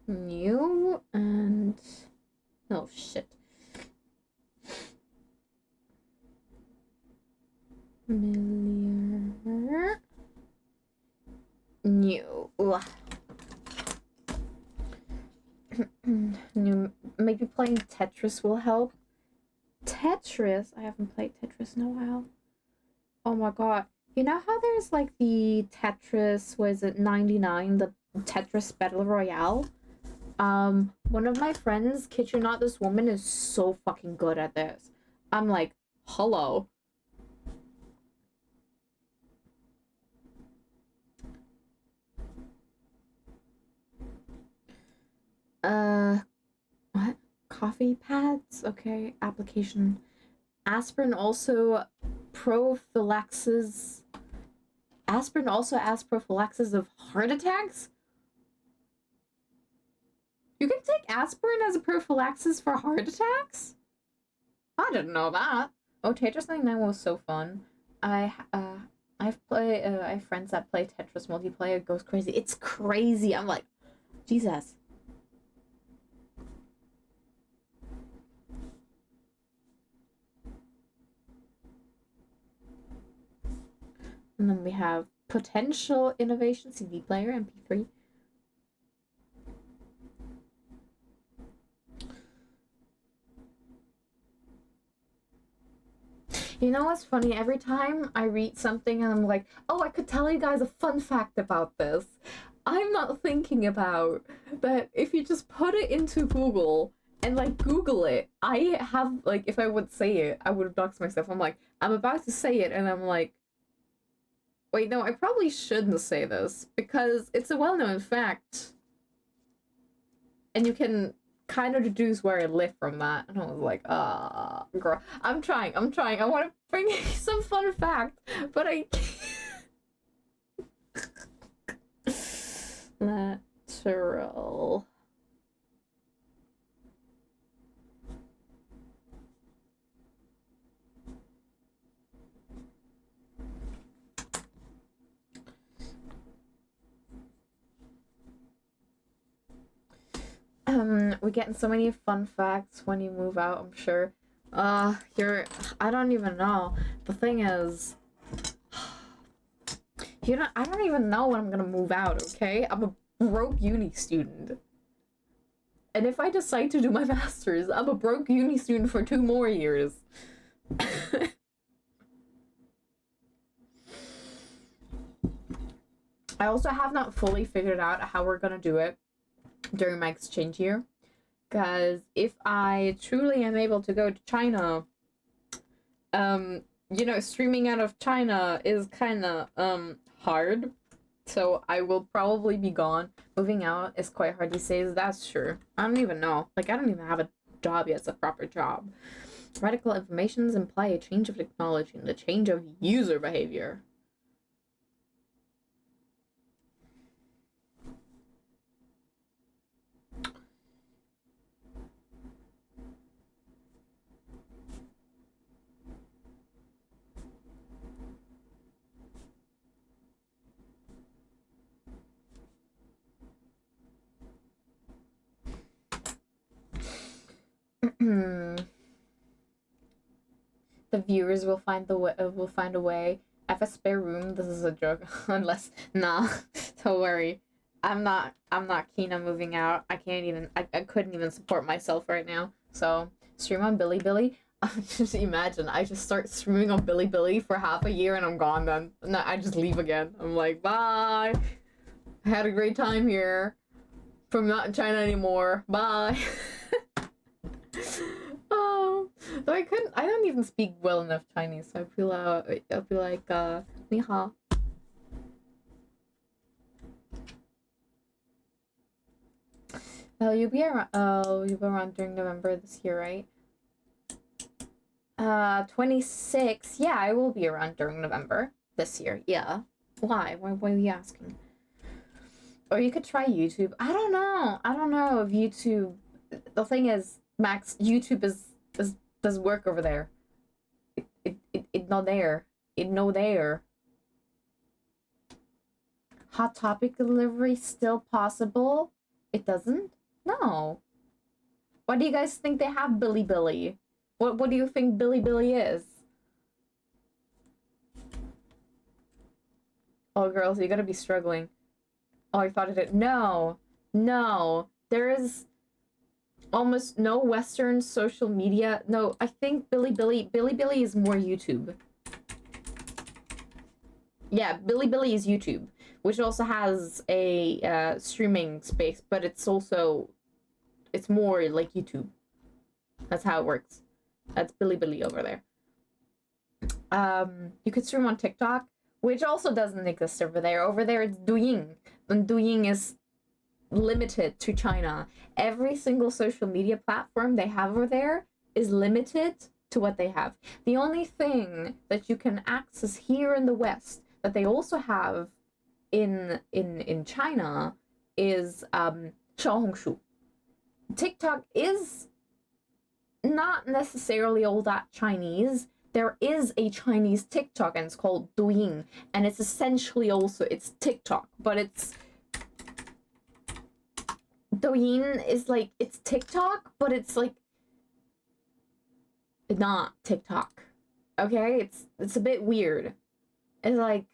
new and oh shit. Familiar, new. New. Maybe playing Tetris will help. Tetris? I haven't played Tetris in a while. Oh my god. You know how there's like the Tetris, was it 99, the Tetris Battle Royale? One of my friends, kid you not, this woman is so fucking good at this. I'm like, hello. What? Coffee pads? Okay, application. Aspirin also prophylaxis. Aspirin also has prophylaxis of heart attacks? You can take aspirin as a prophylaxis for heart attacks? I didn't know that. Oh, Tetris 99 was so fun. I have friends that play Tetris multiplayer. It goes crazy. It's crazy. I'm like, Jesus. And then we have potential innovation, CD player, MP3. You know what's funny? Every time I read something and I'm like, oh, I could tell you guys a fun fact about this. I'm not thinking about that if you just put it into Google and like Google it, I have like, if I would say it, I would have doxed myself. I'm like, I'm about to say it and I'm like, wait, no, I probably shouldn't say this because it's a well-known fact. And you can kind of deduce where I live from that. And I was like, girl, I'm trying. I want to bring you some fun fact, but I can't. Lateral. We're getting so many fun facts when you move out, I'm sure. I don't even know. The thing is, I don't even know when I'm gonna move out, okay? I'm a broke uni student. And if I decide to do my master's, I'm a broke uni student for 2 more years. I also have not fully figured out how we're gonna do it. during my exchange year. Because if I truly am able to go to China, streaming out of China is kind of hard. So I will probably be gone. Moving out is quite hard these days. That's true. I don't even know. Like, I don't even have a job yet. It's a proper job. Radical informations imply a change of technology and a change of user behavior. The viewers will find a way. I have a spare room. This is a joke. Unless nah, don't worry. I'm not keen on moving out. I can't even I couldn't even support myself right now. So stream on Bilibili. Just imagine I just start streaming on Bilibili for half a year and I'm gone then. No, I just leave again. I'm like, bye. I had a great time here. From not in China anymore. Bye. Oh, though I don't even speak well enough Chinese, so I'll be like, 你好. Oh, you'll be around during November this year, right? 26. Yeah, I will be around during November this year. Yeah. Why? Why are you asking? Or you could try YouTube. I don't know if YouTube. The thing is, Max, YouTube does work over there. It not there. It no there. Hot Topic delivery still possible? It doesn't? No. Why do you guys think they have Bilibili? What do you think Bilibili is? Oh, girls, you gotta be struggling. Oh, I thought it did. No. There is almost no Western social media. No, I think Bilibili is more YouTube. Yeah, Bilibili is YouTube, which also has a streaming space, but it's more like YouTube. That's how it works. That's Bilibili over there. You could stream on TikTok, which also doesn't exist over there. Over there, it's Douyin, and Douyin is limited to China. Every single social media platform they have over there is limited to what they have. The only thing that you can access here in the West that they also have in China is 小红书. TikTok is not necessarily all that Chinese. There is a Chinese TikTok and it's called Douyin, and it's essentially also it's TikTok, but it's Douyin is like it's TikTok, but it's like not TikTok. Okay? It's a bit weird. It's like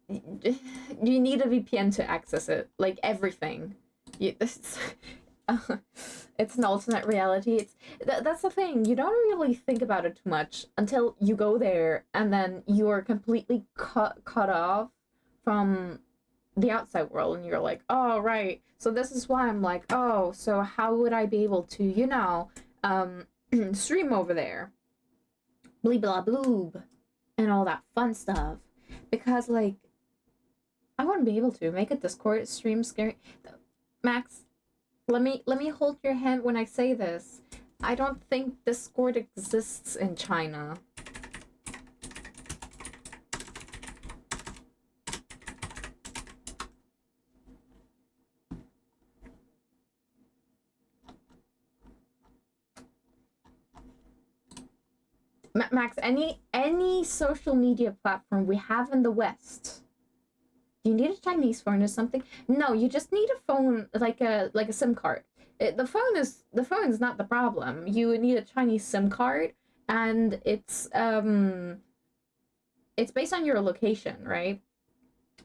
you need a VPN to access it, like everything. It's, it's an alternate reality. That's the thing. You don't really think about it too much until you go there, and then you're completely cut off from the outside world, and you're like, oh right. So this is why I'm like, oh, so how would I be able to, stream over there, bleep blah bloob, and all that fun stuff, because like I wouldn't be able to make a Discord stream scary. Max, let me hold your hand when I say this. I don't think Discord exists in China. Max, any social media platform we have in the West. Do you need a Chinese phone or something? No, you just need a phone like a SIM card. The phone is not the problem. You need a Chinese SIM card, and it's based on your location, right?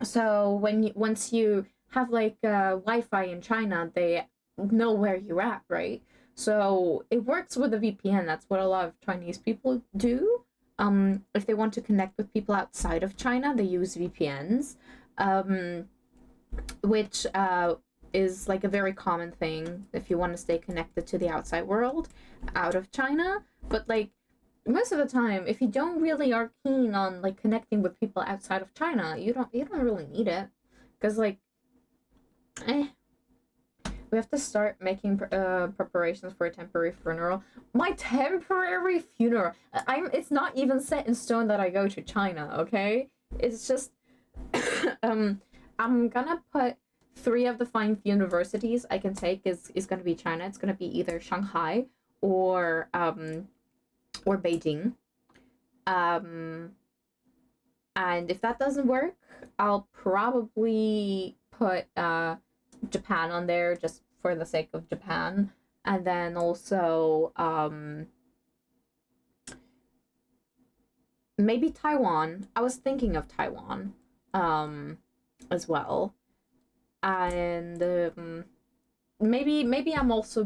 So once you have like Wi-Fi in China, they know where you're at, right? So it works with a VPN. That's what a lot of Chinese people do. if they want to connect with people outside of China, they use VPNs, which is like a very common thing if you want to stay connected to the outside world out of China. But like most of the time, if you don't really are keen on like connecting with people outside of China, you don't really need it, because like, we have to start making preparations for a temporary funeral. My temporary funeral. It's not even set in stone that I go to China. Okay, it's just I'm gonna put 3 of the 5 universities I can take is gonna be China. It's gonna be either Shanghai or Beijing. And if that doesn't work, I'll probably put Japan on there just for the sake of Japan, and then also maybe Taiwan. I was thinking of Taiwan as well, and maybe I'm also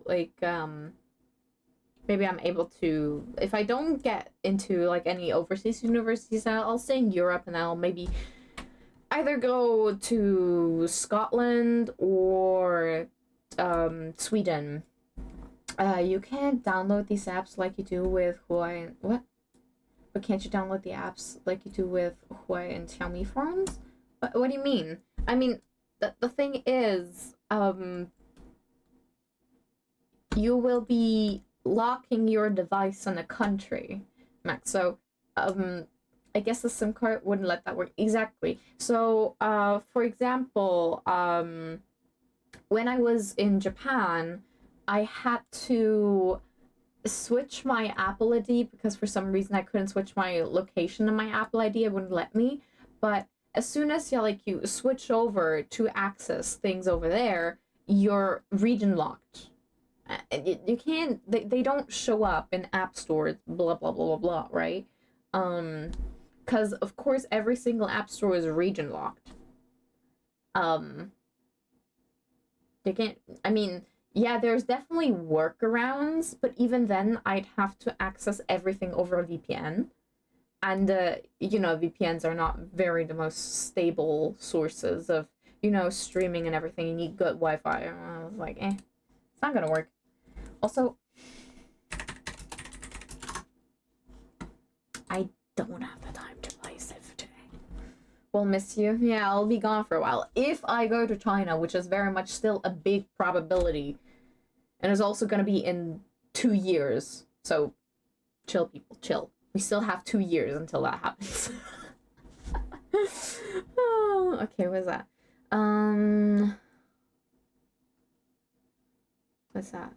like maybe I'm able to, if I don't get into like any overseas universities, I'll stay in Europe, and I'll maybe either go to Scotland or Sweden. You can't download these apps like you do with Huawei. What? But can't you download the apps like you do with Huawei and Xiaomi phones? What do you mean? I mean, the thing is, you will be locking your device in a country, Max. So, I guess the SIM card wouldn't let that work. Exactly. So, for example, when I was in Japan, I had to switch my Apple ID because for some reason I couldn't switch my location in my Apple ID. It wouldn't let me. But as soon as you switch over to access things over there, you're region locked. You can't. They don't show up in app stores. Blah blah blah blah blah. Right? Because of course every single app store is region locked. They can't. I mean, yeah, there's definitely workarounds, but even then, I'd have to access everything over a VPN. And, VPNs are not the most stable sources of, streaming and everything. You need good Wi Fi. I was like, it's not gonna work. Also, I don't have the time to play Civ today. We'll miss you. Yeah, I'll be gone for a while. If I go to China, which is very much still a big probability, and is also going to be in 2 years. So, chill, people, chill. We still have 2 years until that happens. Oh, okay, what's that? What's that?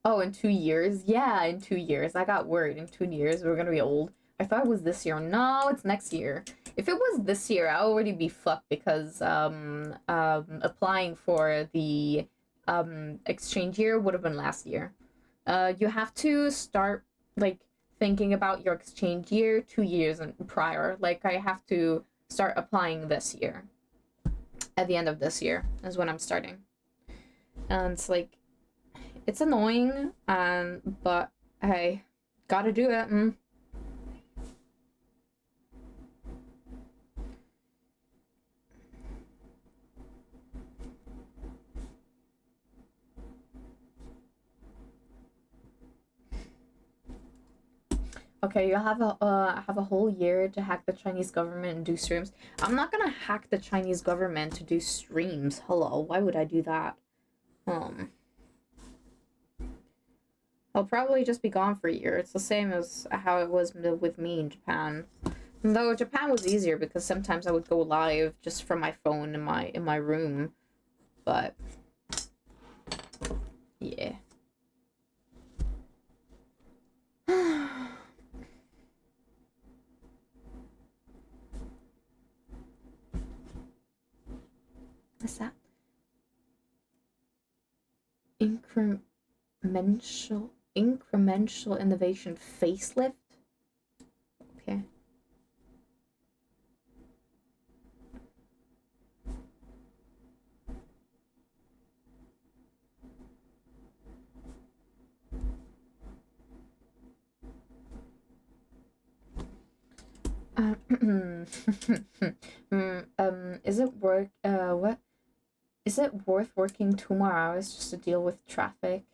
Oh, in 2 years? Yeah, in 2 years. I got word. In 2 years, we're gonna be old. I thought it was this year. No, it's next year. If it was this year, I'll already be fucked because applying for the exchange year would have been last year. You have to start like thinking about your exchange year 2 years prior. Like I have to start applying this year. At the end of this year is when I'm starting. And it's like it's annoying, but hey, gotta do it. Okay, you have a whole year to hack the Chinese government and do streams. I'm not gonna hack the Chinese government to do streams. Hello, why would I do that? I'll probably just be gone for a year. It's the same as how it was with me in Japan. Though Japan was easier because sometimes I would go live just from my phone in my room. But yeah. What's that? Incremental incremental innovation facelift. Okay. Is it what? Is it worth working 2 more hours just to deal with traffic?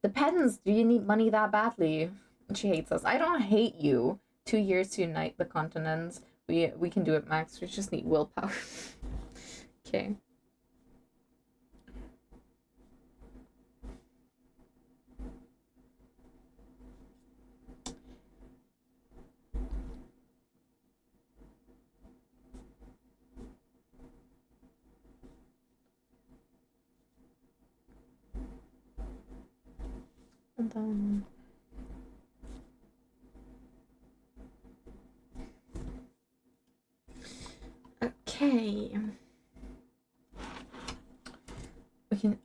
Depends. Do you need money that badly? She hates us. I don't hate you. 2 years to unite the continents. We can do it, Max. We just need willpower. Okay. And then okay. We can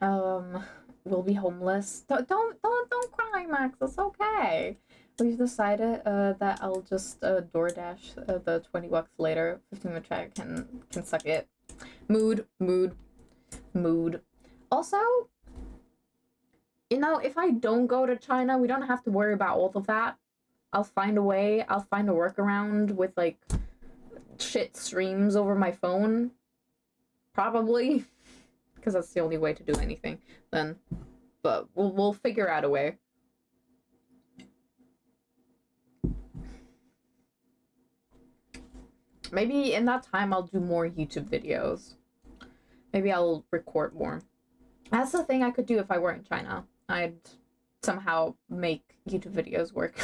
we'll be homeless. Don't cry, Max. It's okay. We've decided that I'll just DoorDash the $20 later. 15-minute track can suck it. Mood. Also, you know, if I don't go to China, we don't have to worry about all of that. I'll find a way. I'll find a workaround with like shit streams over my phone. Probably. Because that's the only way to do anything then. But we'll figure out a way. Maybe in that time I'll do more YouTube videos. Maybe I'll record more. That's the thing I could do if I were in China. I'd somehow make YouTube videos work.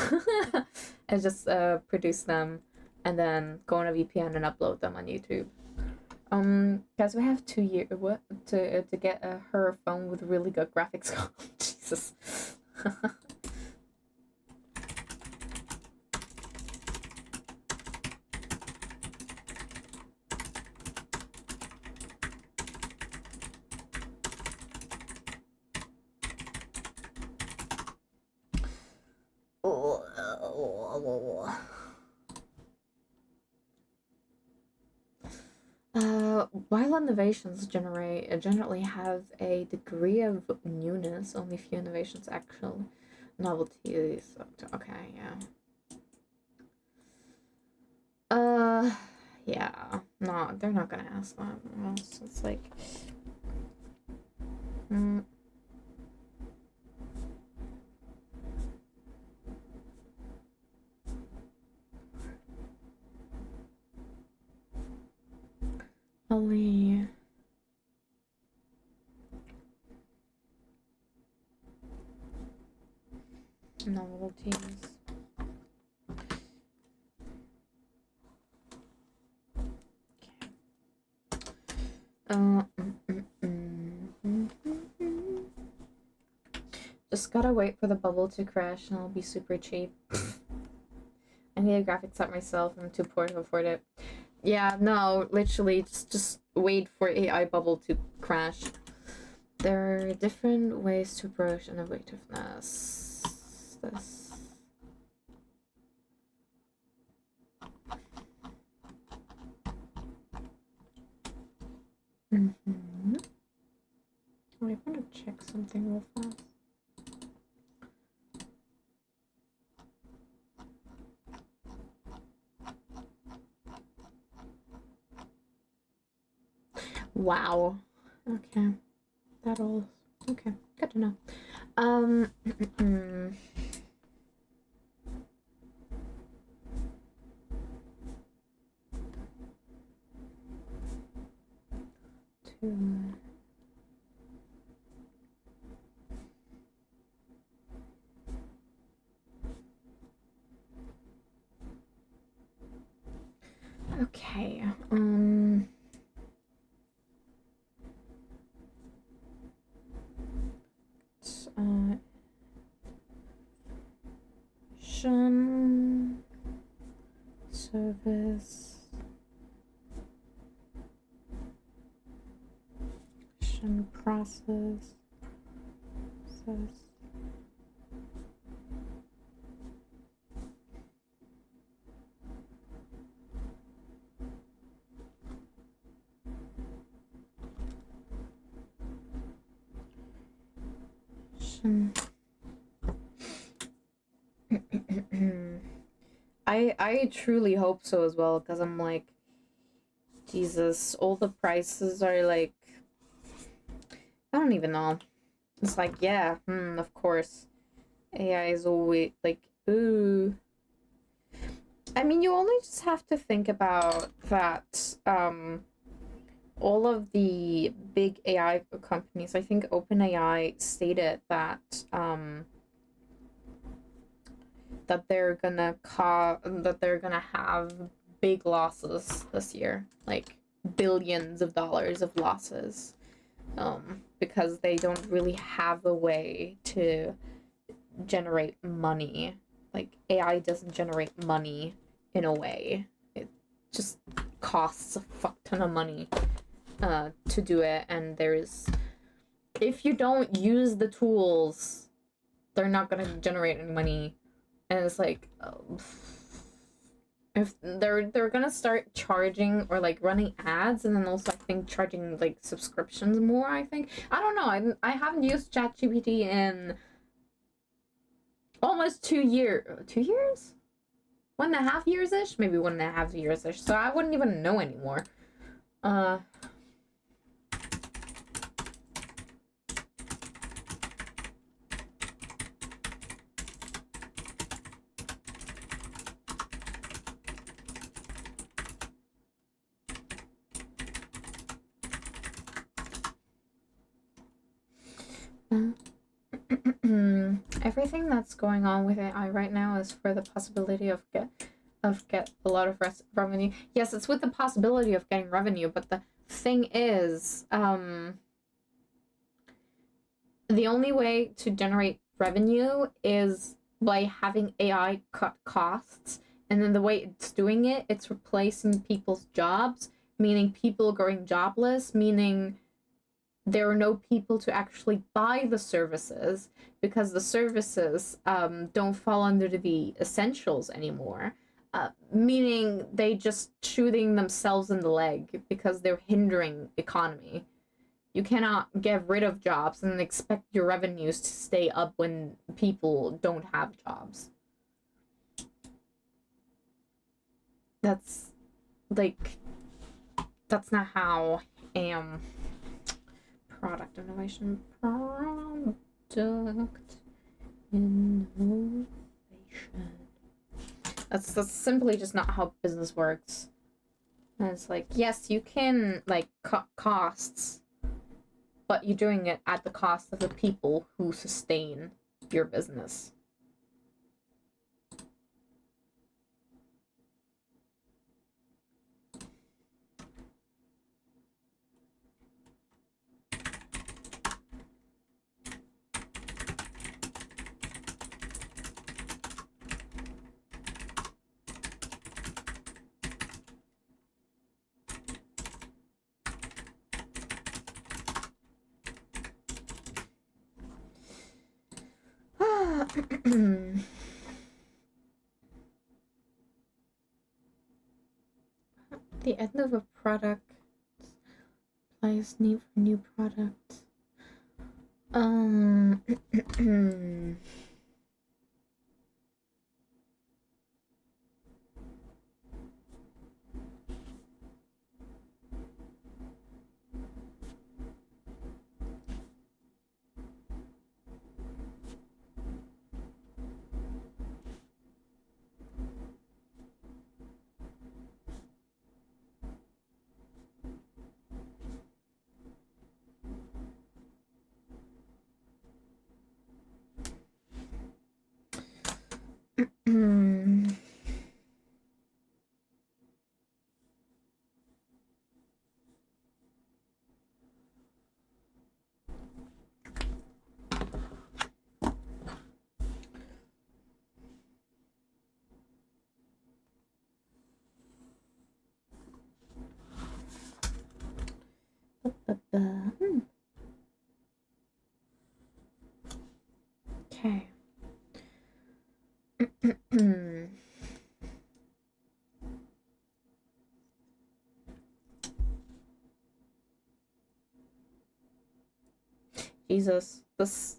And just produce them and then go on a VPN and upload them on YouTube. Guys, we have 2 years to get her phone with really good graphics. Jesus. While innovations generally have a degree of newness, only few innovations actual novelties. Okay, yeah. Yeah. No, they're not gonna ask that. It's like, only novelties. Just gotta wait for the bubble to crash and it'll be super cheap. I need a graphics set myself. I'm too poor to afford it. Yeah, no, literally, just wait for AI bubble to crash. There are different ways to approach innovativeness. This. I want to check something real fast. Wow. Okay. That all. Okay. Good to know. Okay. Service. Process. innovation. I truly hope so as well, because I'm like, Jesus, all the prices are like, I don't even know. It's like, yeah, of course. AI is always like, ooh. I mean, you only just have to think about that, all of the big AI companies, I think OpenAI stated that, that they're gonna have big losses this year, like billions of dollars of losses, because they don't really have a way to generate money. Like, AI doesn't generate money in a way. It just costs a fuck ton of money to do it, and if you don't use the tools, they're not gonna generate any money. And it's like, if they're gonna start charging or like running ads, and then also I think charging like subscriptions more. I think, I don't know. I haven't used ChatGPT in almost 2 years. 2 years? 1.5 years ish, maybe 1.5 years ish. So I wouldn't even know anymore. Everything that's going on with AI right now is for the possibility of get a lot of revenue. Yes, it's with the possibility of getting revenue, but the thing is, the only way to generate revenue is by having AI cut costs. And then the way it's doing it, it's replacing people's jobs, meaning people going jobless, meaning there are no people to actually buy the services, because the services don't fall under the essentials anymore. Meaning they just shooting themselves in the leg because they're hindering economy. You cannot get rid of jobs and expect your revenues to stay up when people don't have jobs. That's like, that's not how product innovation. That's simply just not how business works. And it's like, yes, you can like cut costs, but you're doing it at the cost of the people who sustain your business. The end of a product implies need for new products. Okay. Jesus, this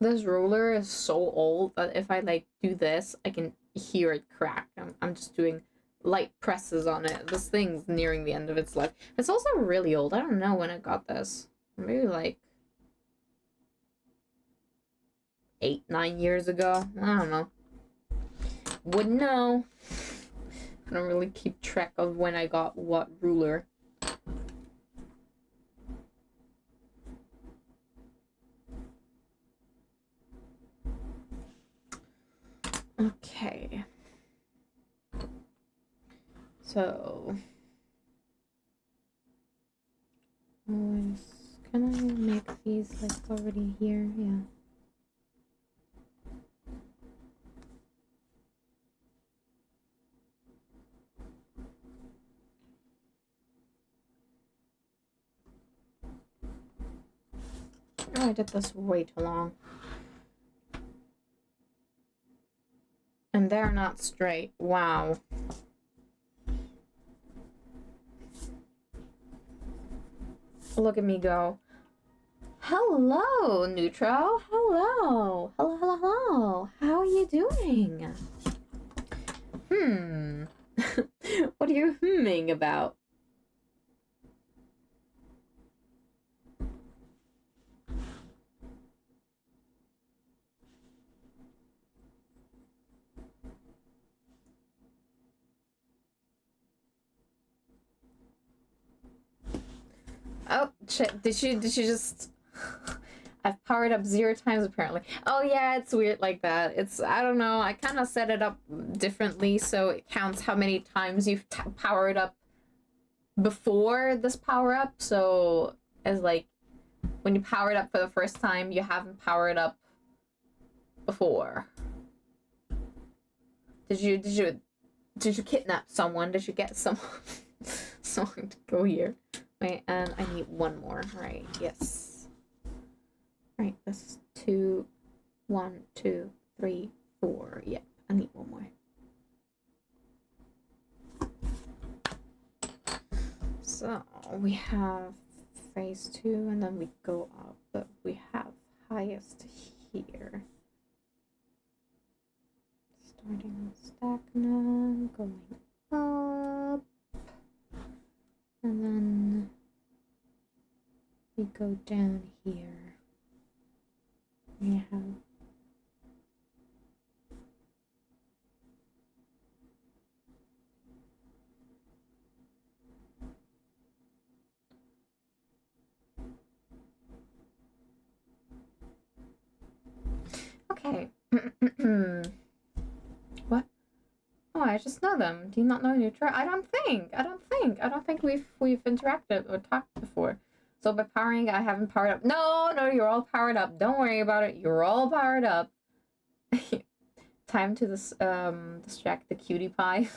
This ruler is so old that if I like do this, I can hear it crack. I'm just doing light presses on it. This thing's nearing the end of its life. It's also really old. I don't know when I got this. Maybe like 8-9 years ago. I don't know. Wouldn't know. I don't really keep track of when I got what ruler. Okay. So, can I make these like already here? Yeah. Oh, I did this way too long. And they're not straight. Wow. Look at me go. Hello, Neutro. Hello. Hello, hello, hello. How are you doing? What are you hmming about? Oh, shit. Did she just... I've powered up 0 times apparently. Oh yeah, it's weird like that. It's, I don't know, I kind of set it up differently so it counts how many times you've powered up before this power up. So as like when you power it up for the first time, you haven't powered up before. Did you kidnap someone? Did you get someone someone to go here? Wait, and I need one more. Right, yes. Right, this is 2, 1, 2, 3, 4. Yep, I need one more. So we have phase 2, and then we go up, but we have highest here. Starting with stagnant, going up, and then we go down here. We have okay. What? Oh, I just know them. Do you not know Nutra? I don't think we've interacted or talked before. So by powering, I haven't powered up. No, you're all powered up. Don't worry about it. You're all powered up. Time to distract the cutie pie.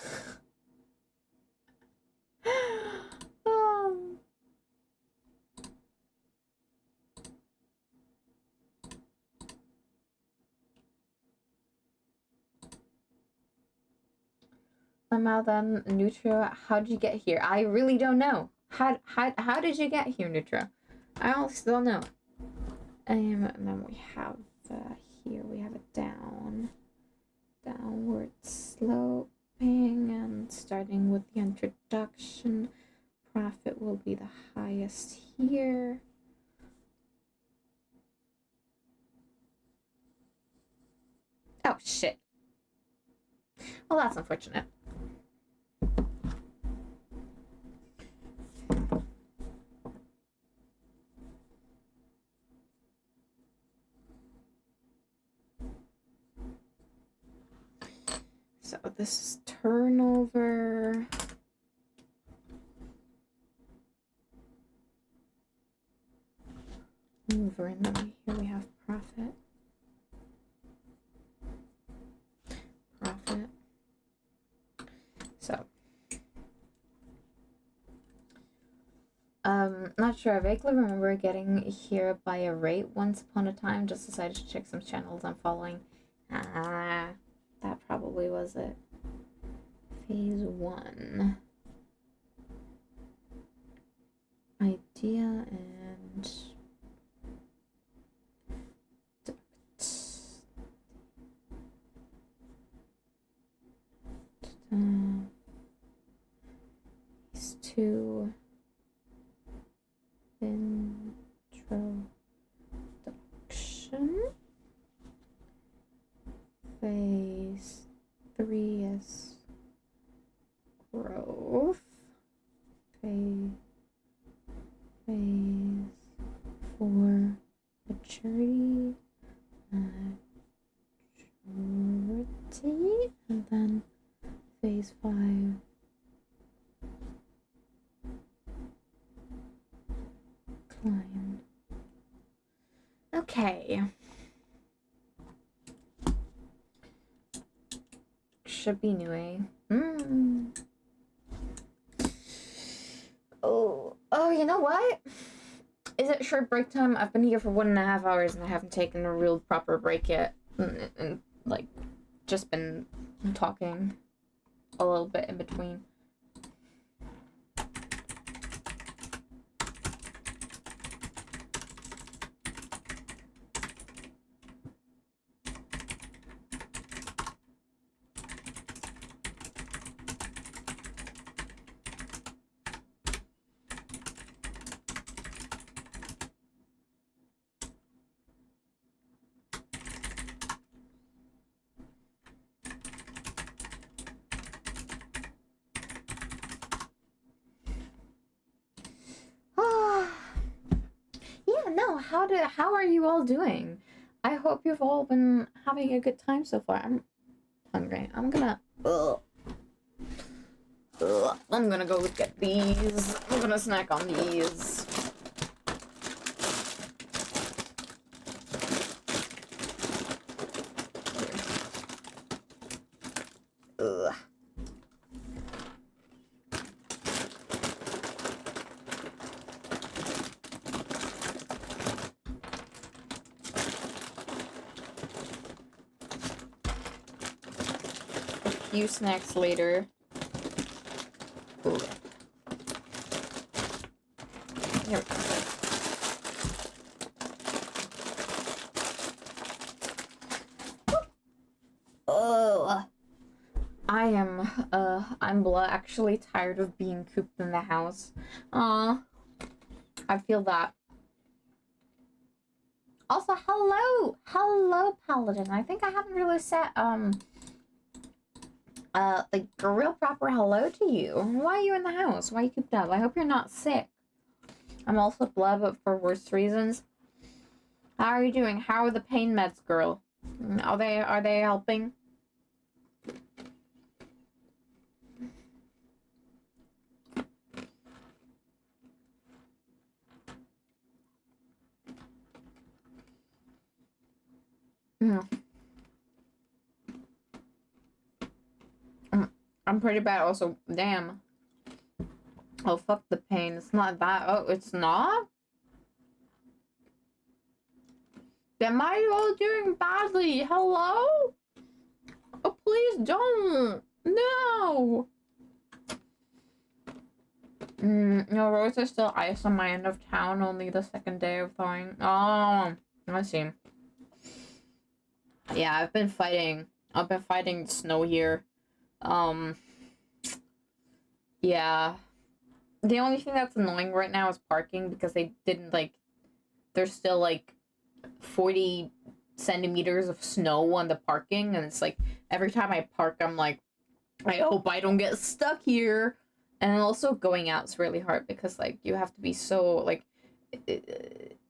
Somehow then, Nutra, how did you get here? I really don't know. How did you get here, Nutra? I honestly don't know. And then we have here we have it downward sloping, and starting with the introduction. Profit will be the highest here. Oh shit. Well, that's unfortunate. So this is turnover. Over, and then here we have profit. So not sure. I vaguely remember getting here by a rate once upon a time. Just decided to check some channels I'm following. That probably was it. Phase 1. Idea and duct. phase 4, maturity, and then phase 5, climb. Okay. Should be anyway. Oh, you know what? Is it short break time? I've been here for 1.5 hours and I haven't taken a real proper break yet. And like, just been talking a little bit in between. How are you all doing? I hope you've all been having a good time so far. I'm hungry. I'm gonna go look at these. I'm gonna snack on these. Ugh. Few snacks later. Ooh. Here we go. Oh, I'm actually tired of being cooped in the house. I feel that. Also, hello, Paladin. I think I haven't really said like a real proper hello to you. Why are you in the house? Why are you cooped up? I hope you're not sick. I'm also blood, but for worse reasons. How are you doing? How are the pain meds, girl? Are they helping? I'm pretty bad also. Damn. Oh, fuck the pain. It's not that. Oh, it's not? Am I all doing badly? Hello? Oh, please don't. No. No, roads are still ice on my end of town. Only the second day of thawing. Oh, I see. Yeah, I've been fighting snow here. Yeah. The only thing that's annoying right now is parking because they didn't, like, there's still, like, 40 centimeters of snow on the parking, and it's like, every time I park, I'm like, I hope I don't get stuck here. And also going out is really hard because, like, you have to be so, like,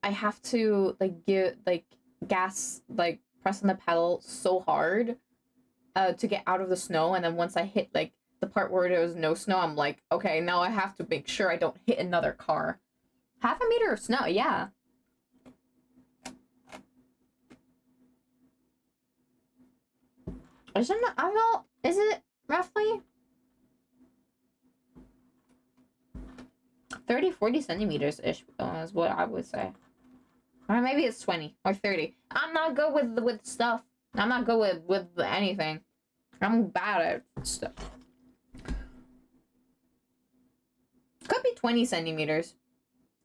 I have to, like, give, like, gas, like, press on the pedal so hard to get out of the snow, and then once I hit, like, the part where there was no snow, I'm like, okay, now I have to make sure I don't hit another car. 1/2 meter of snow, yeah. Isn't it, I don't know, is it roughly 30-40 centimeters-ish is what I would say. Or maybe it's 20 or 30. I'm not good with stuff. I'm not good with anything. I'm bad at stuff. Could be 20 centimeters.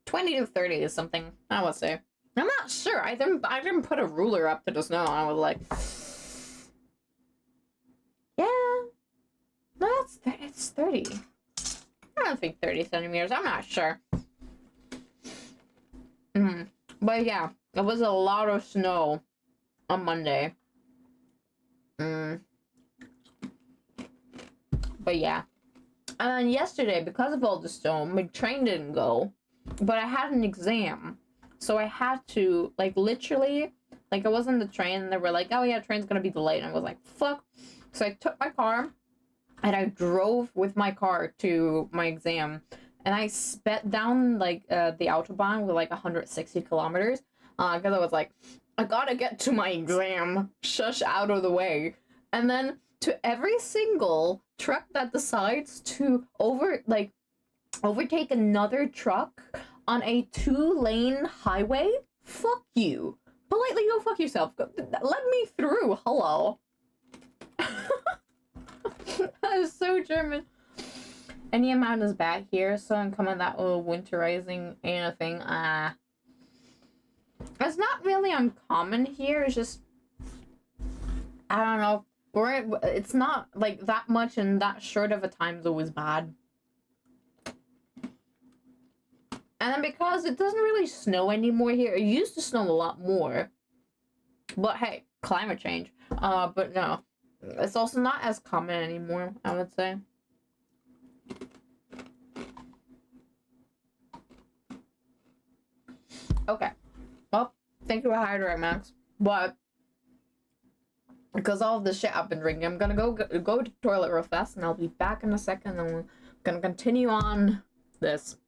20 to 30 is something I would say. I'm not sure. I didn't put a ruler up to the snow. I was like, yeah, no, it's 30. I don't think 30 centimeters. I'm not sure. But yeah, it was a lot of snow on Monday. But yeah. And then yesterday, because of all the snow, my train didn't go. but I had an exam, so I had to, like, literally, like, I was on the train and they were like, oh yeah, train's gonna be delayed, and I was like, fuck. So I took my car and I drove with my car to my exam, and I sped down, like, the autobahn with like 160 kilometers, because I was like, I gotta get to my exam, shush, out of the way. And then to every single truck that decides to overtake another truck on a 2-lane highway, fuck you. Politely go fuck yourself. Let me through. Hello. That is so German. Any amount is bad here, so I'm coming that little winterizing anything. It's not really uncommon here. It's just, I don't know. It's not like that much in that short of a time is always bad. And then because it doesn't really snow anymore here, it used to snow a lot more. But hey, climate change. But no, it's also not as common anymore, I would say. Okay. Well, thank you for hydrating, Max. But because all of the shit I've been drinking, I'm gonna go to the toilet real fast, and I'll be back in a second, and we're gonna continue on this.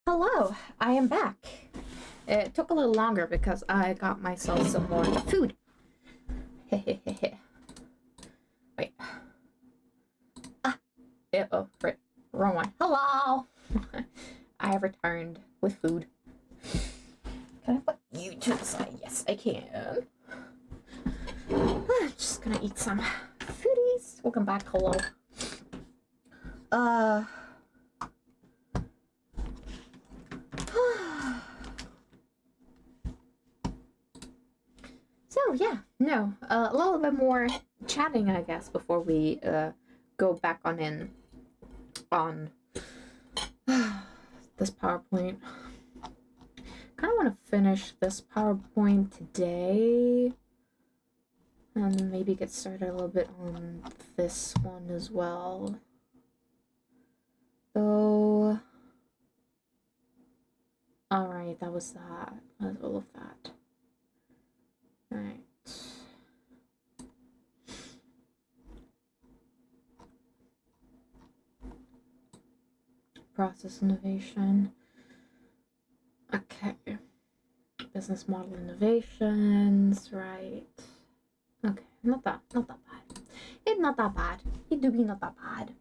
Hello, I am back. It took a little longer because I got myself some more food. Wait. Oh, right. Wrong one. Hello! I have returned with food. Can I put you to the side? Yes, I can. I'm just gonna eat some foodies. Welcome back, hello. So yeah, no, a little bit more chatting, I guess, before we go back on this PowerPoint. Kind of want to finish this PowerPoint today, and maybe get started a little bit on this one as well. So, all right, that was that. That was all of that. All right. Process innovation. Okay. Business model innovations, right. Okay, not that bad. It's not that bad. It do be not that bad.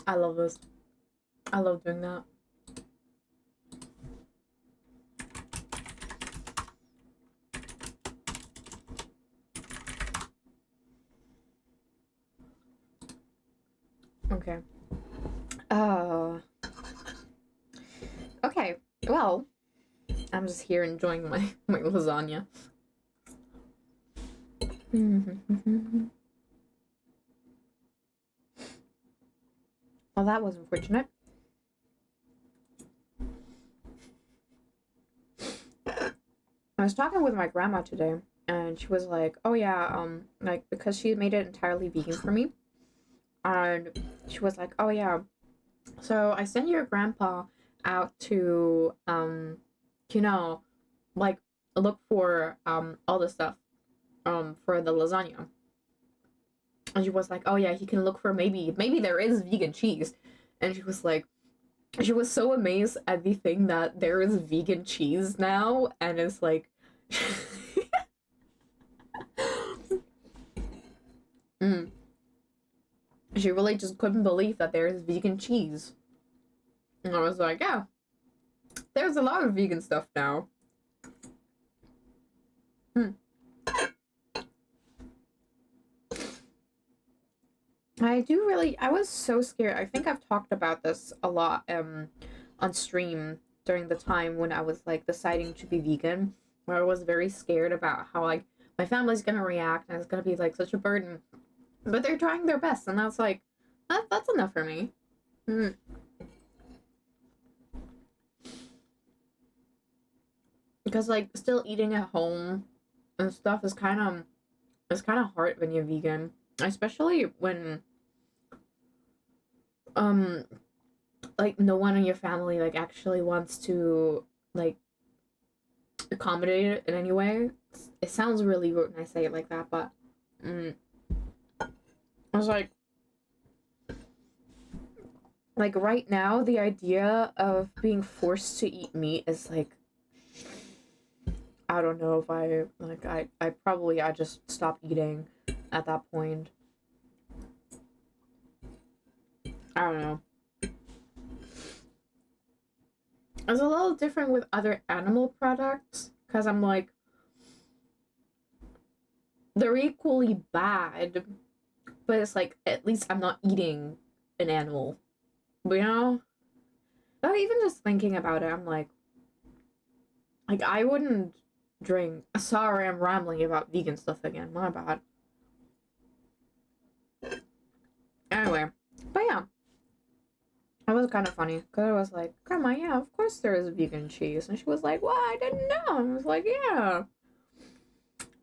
I love this. I love doing that. Okay. Okay. Well, I'm just here enjoying my lasagna. Well, that was unfortunate. I was talking with my grandma today, and she was like, "Oh yeah, like because she made it entirely vegan for me," and she was like, "Oh yeah, so I sent your grandpa out to you know, like look for all the stuff for the lasagna." And she was like, "Oh yeah, he can look for maybe there is vegan cheese." And she was like, she was so amazed at the thing that there is vegan cheese now, and it's like mm. She really just couldn't believe that there is vegan cheese. And I was like, yeah, there's a lot of vegan stuff now. I was so scared. I think I've talked about this a lot on stream during the time when I was like deciding to be vegan, where I was very scared about how like my family's gonna react and it's gonna be like such a burden. But they're trying their best, and that's like that's enough for me. Mm. Because like still eating at home and stuff is kind of hard when you're vegan, especially when um like no one in your family like actually wants to like accommodate it in any way. It sounds really rude when I say it like that, but mm, I was like right now the idea of being forced to eat meat is like I don't know if I probably I just stopped eating at that point. I don't know. It's a little different with other animal products because I'm like, they're equally bad, but it's like at least I'm not eating an animal. But you know, but even just thinking about it, I'm like I wouldn't drink. Sorry, I'm rambling about vegan stuff again. My bad. Anyway, but yeah, it was kind of funny because I was like, Grandma, yeah, of course there is vegan cheese, and she was like, "Well, I didn't know." And I was like, "Yeah."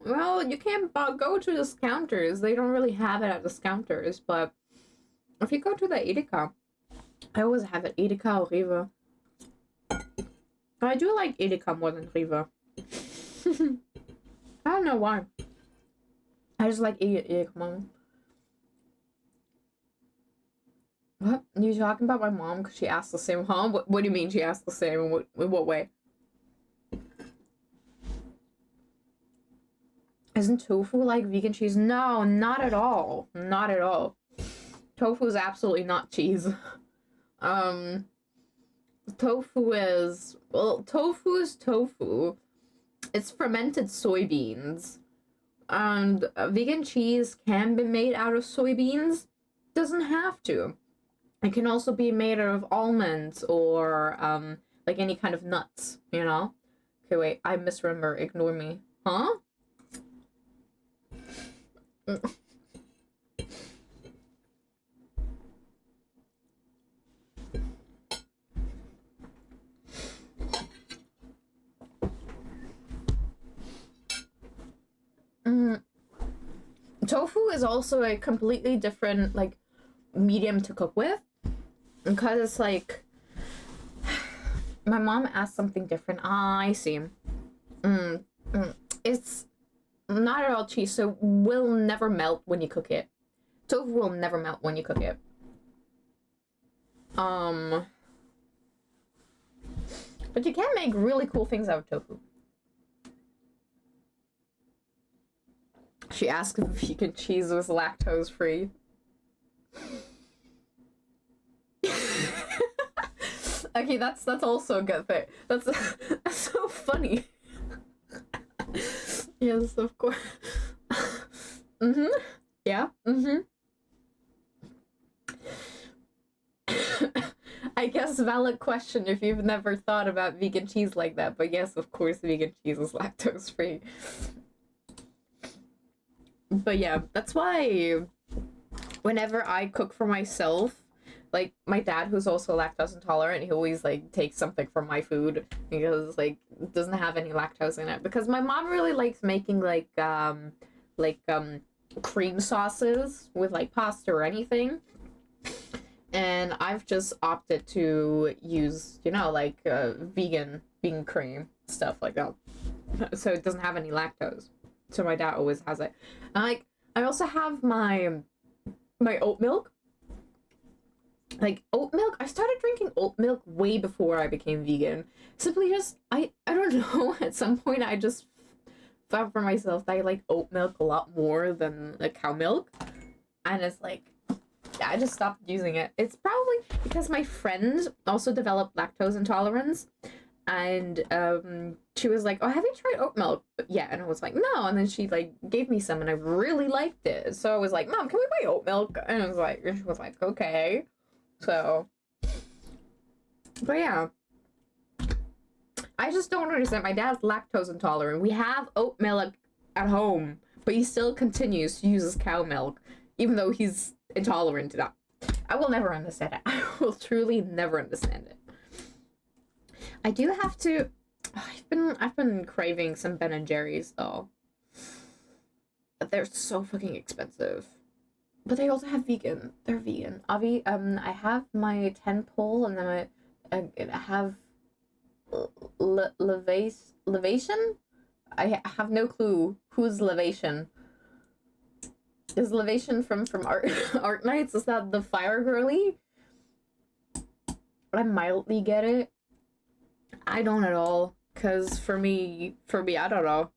Well, you can't go to discounters. They don't really have it at discounters, but if you go to the Edeka, I always have it Edeka or Riva. I do like Edeka more than Riva. I don't know why. I just like Edeka more. What? You talking about my mom because she asked the same? Huh? What do you mean she asked the same? In what way? Isn't tofu like vegan cheese? No, not at all. Not at all. Tofu is absolutely not cheese. Um, tofu is, well, tofu is tofu. It's fermented soybeans. And vegan cheese can be made out of soybeans. Doesn't have to. It can also be made out of almonds or like any kind of nuts, you know? Okay, wait, I misremember. Ignore me. Huh? Mm. Tofu is also a completely different like medium to cook with because it's like my mom asked something different. Ah, I see. Mm, it's not at all cheese, so will never melt when you cook it. Tofu will never melt when you cook it. Um, but you can make really cool things out of tofu. She asked if vegan cheese was lactose free. Okay, that's also a good thing. That's so funny. Yes, of course. Mm-hmm. Yeah. Mm-hmm. I guess valid question if you've never thought about vegan cheese like that, but yes, of course, vegan cheese is lactose free. But yeah, that's why whenever I cook for myself, like my dad who's also lactose intolerant, he always like takes something from my food because like it doesn't have any lactose in it. Because my mom really likes making like cream sauces with like pasta or anything. And I've just opted to use, you know, like vegan cream stuff like that. So it doesn't have any lactose. So my dad always has it. And like I also have my oat milk. Like oat milk, I started drinking oat milk way before I became vegan. Simply just I don't know, at some point I just found for myself that I like oat milk a lot more than the cow milk. And it's like yeah, I just stopped using it. It's probably because my friend also developed lactose intolerance. And she was like, "Oh, have you tried oat milk?" But yeah, and I was like, "No." And then she like gave me some, and I really liked it. So I was like, "Mom, can we buy oat milk?" And she was like, "Okay." So, but yeah, I just don't understand. My dad's lactose intolerant. We have oat milk at home, but he still continues to use his cow milk, even though he's intolerant to that. I will never understand it. I will truly never understand it. I do have to. I've been craving some Ben and Jerry's though. But they're so fucking expensive. But they also have vegan. They're vegan. Avi, I have my 10 pull and then I have Levation? I have no clue who's Levation. Is Levation from Art Art Nights? Is that the fire girly? I mildly get it. I don't at all. Cause for me, I don't know.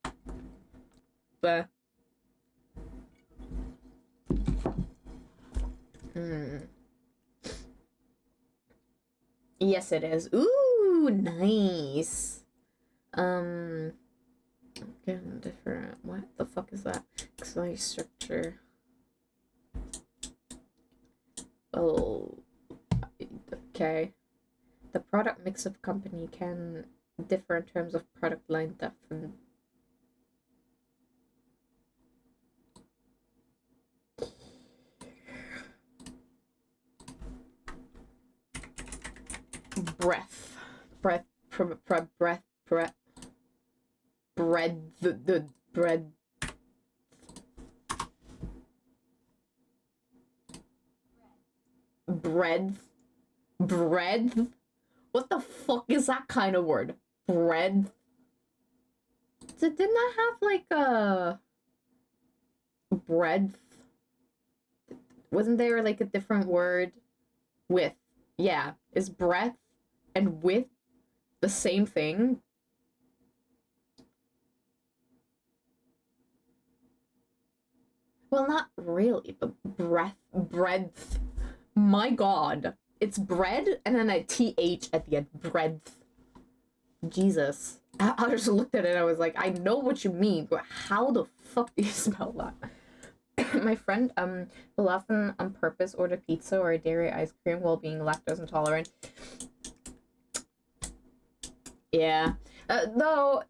But yes, it is. Ooh, nice. Okay, different. What the fuck is that? Size structure. Oh, okay. The product mix of company can differ in terms of product line depth and breath, breath, breath, bread, the bread. Bread? What the fuck is that kind of word? Bread? Didn't that have like a bread? Wasn't there like a different word with? Yeah, is breath and with the same thing? Well, not really, but breadth. My god. It's bread and then a TH at the end. Breadth. Jesus. I just looked at it and I was like, I know what you mean, but how the fuck do you spell that? My friend will often on purpose order pizza or a dairy ice cream while being lactose intolerant. Yeah. Though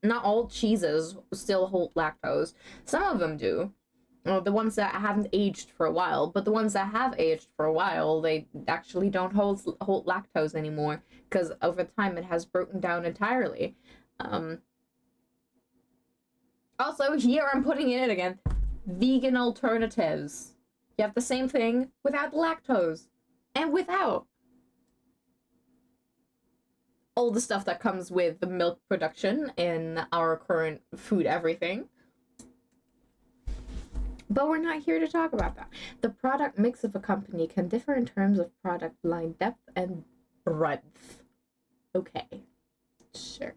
not all cheeses still hold lactose. Some of them do. Well, the ones that haven't aged for a while, but the ones that have aged for a while, they actually don't hold lactose anymore because over time it has broken down entirely. Also, here I'm putting in it again. Vegan alternatives. You have the same thing without lactose and without all the stuff that comes with the milk production in our current food everything. But we're not here to talk about that. The product mix of a company can differ in terms of product line depth and breadth. Okay, sure.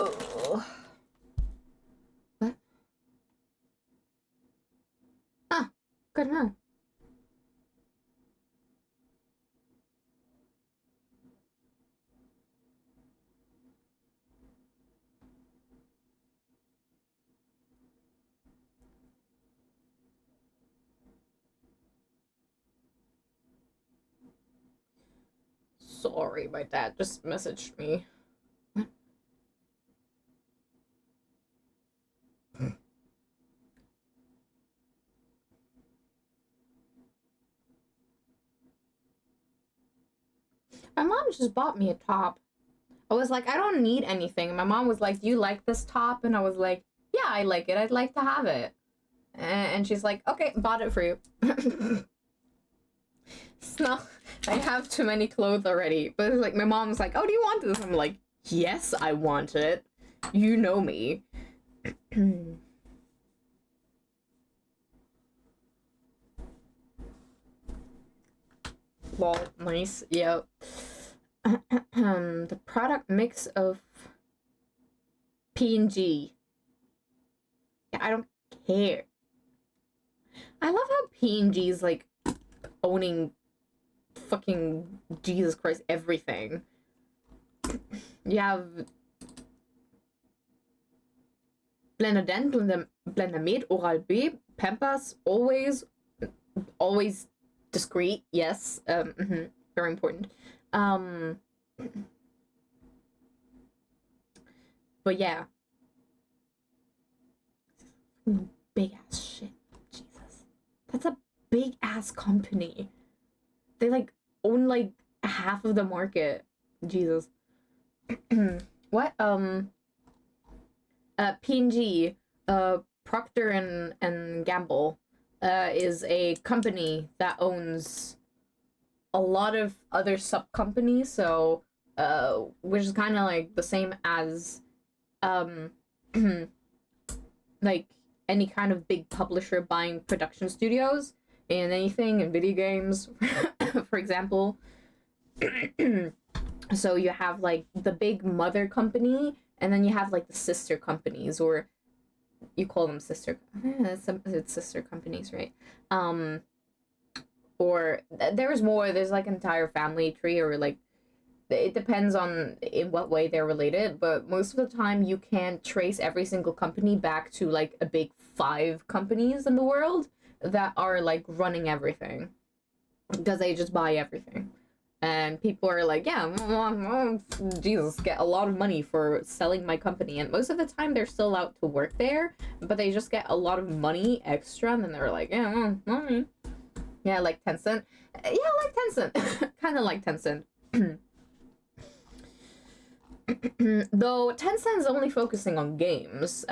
Oh. What? Ah, good to know. Sorry, my dad just messaged me. My mom just bought me a top. I was like, I don't need anything. My mom was like, do you like this top? And I was like, yeah, I like it. I'd like to have it. And she's like, okay, bought it for you. It's not, I have too many clothes already. But it's like, my mom's like, oh, do you want this? I'm like, yes, I want it. You know me. Lol, nice. Yep. The product mix of P&G. Yeah, I don't care. I love how P&G's like owning fucking Jesus Christ everything. You have Blendadent, Blendamid, Oral-B, Pampers, always discreet, yes. Very important. But yeah. Big ass shit. Jesus. That's a big ass company. They like own like half of the market. Jesus. What? P&G, Procter and Gamble, is a company that owns a lot of other sub companies. So, which is kind of like the same as, um, like any kind of big publisher buying production studios in anything in video games, for example. So you have like the big mother company, and then you have like the sister companies, or you call them sister. It's sister companies, right? Um, or there's more. There's like an entire family tree, or like it depends on in what way they're related. But most of the time, you can trace every single company back to like a big 5 companies in the world that are like running everything because they just buy everything. And people are like, yeah, Jesus, get a lot of money for selling my company. And most of the time, they're still allowed to work there, but they just get a lot of money extra. And then they're like, yeah, money. Yeah, like Tencent. Yeah, like Tencent. Kind of like Tencent. Though Tencent is only focusing on games.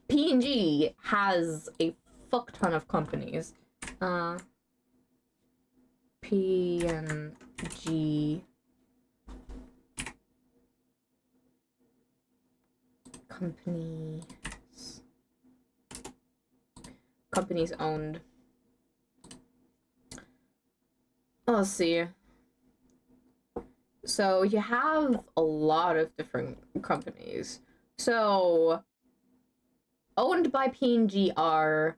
P&G has a fuck ton of companies. P&G companies owned. Let's see. So you have a lot of different companies. So owned by P&G are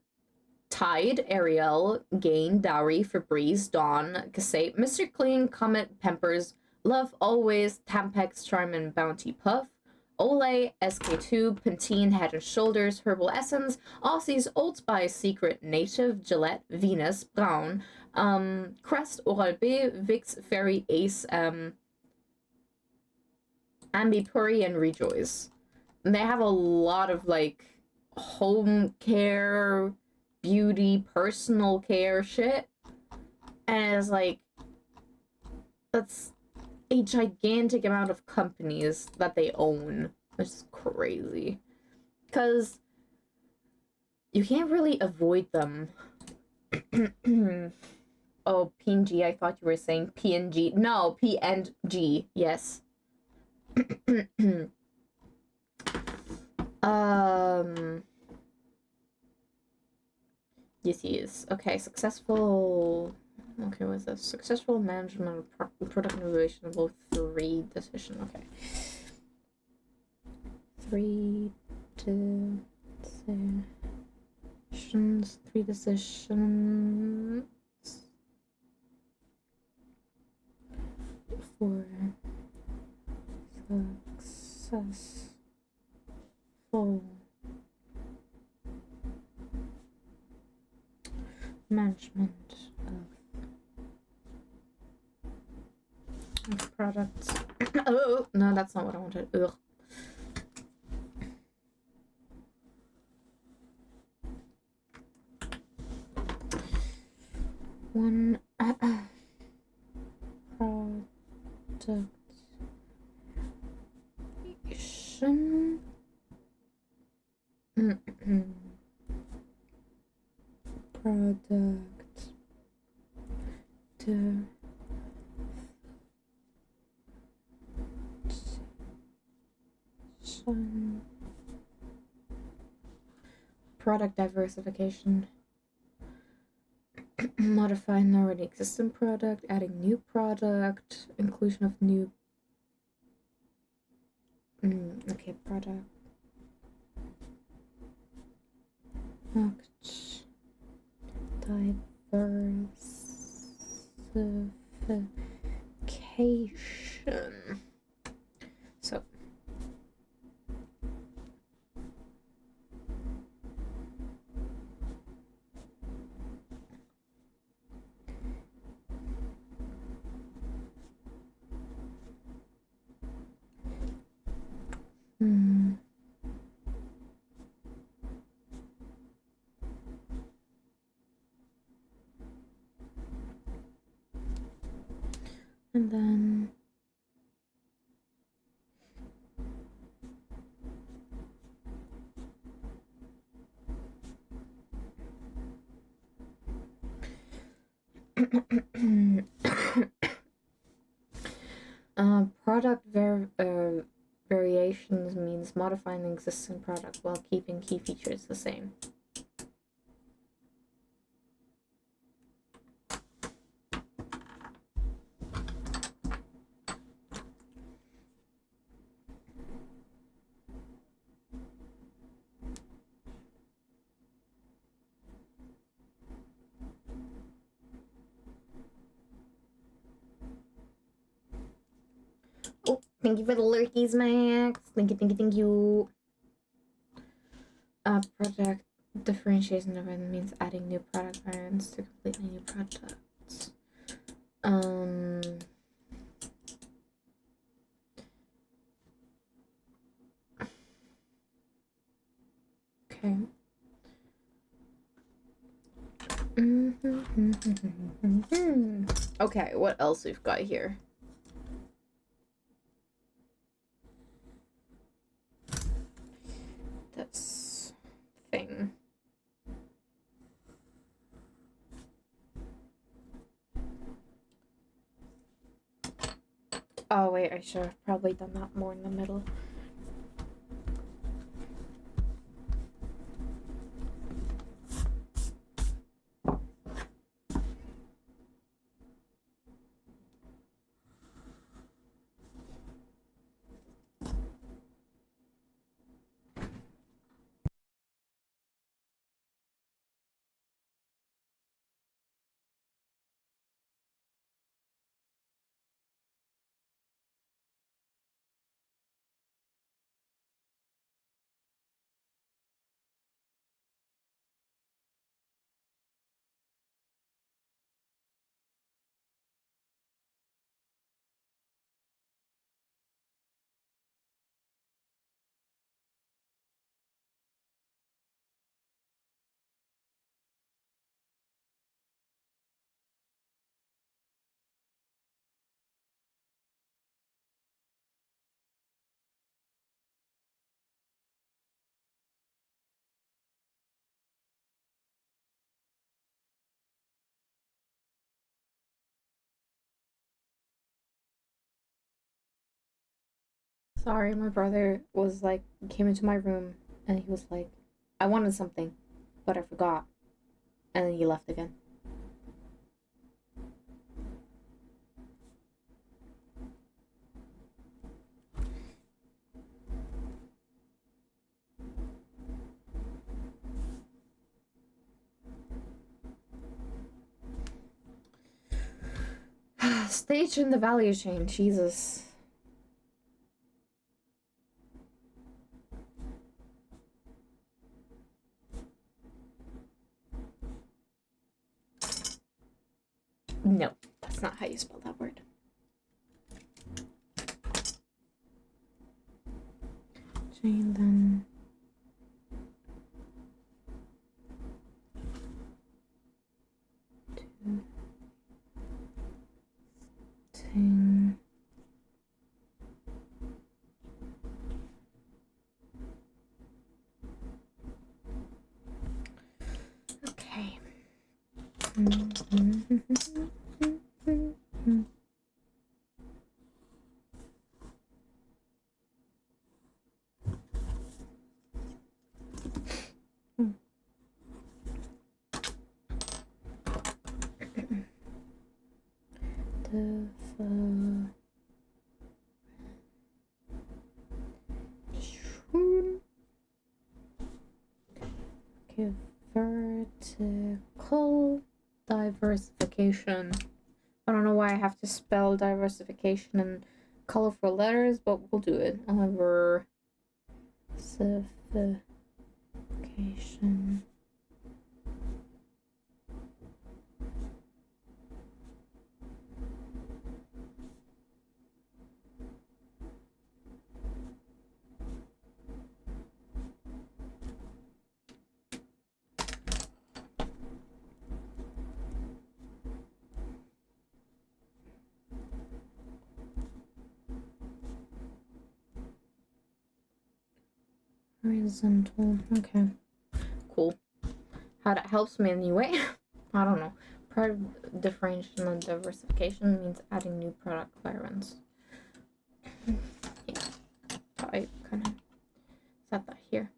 Tide, Ariel, Gain, Dowry, Febreze, Dawn, Casate, Mr. Clean, Comet, Pampers, Love Always, Tampax, Charmin, Bounty Puff, Olay, SK2, Pantene, Head and Shoulders, Herbal Essence, Aussie's, Old Spice, Secret, Native, Gillette, Venus, Braun, Crest, Oral-B, Vicks, Fairy, Ace, Ambipuri, and Rejoice. And they have a lot of like home care, beauty, personal care shit. And it's like, that's a gigantic amount of companies that they own. It's crazy. Because you can't really avoid them. Oh, P&G, I thought you were saying PNG. No, PNG, yes. Yes. Okay, successful. Okay, what's this? Successful management of product innovation of 3 decision. Okay. 3 decisions. 3 decisions. For successful management of products. Oh, no, that's not what I wanted. Ugh. One product product diversification. Modifying an already existing product, adding new product, inclusion of new. Okay, product. Diversification. So. And then product variations means modifying the existing product while keeping key features the same. Oh, thank you for the lurkies, Max. Thank you, thank you, thank you. Project differentiation of it means adding new product variants to completely new products. Okay. Okay, what else we've got here? This thing. Oh wait, I should have probably done that more in the middle. Sorry, my brother was like, came into my room and he was like, I wanted something, but I forgot. And then he left again. Stage in the value chain, Jesus. No, that's not how you spell that word. Chain then. Ting. Okay. Okay, vertical diversification. I don't know why I have to spell diversification in colorful letters, but we'll do it. Diversification. Horizontal. Okay. Cool. How that helps me anyway. I don't know. Product differentiation and diversification means adding new product variants. Yeah. I kind of set that here.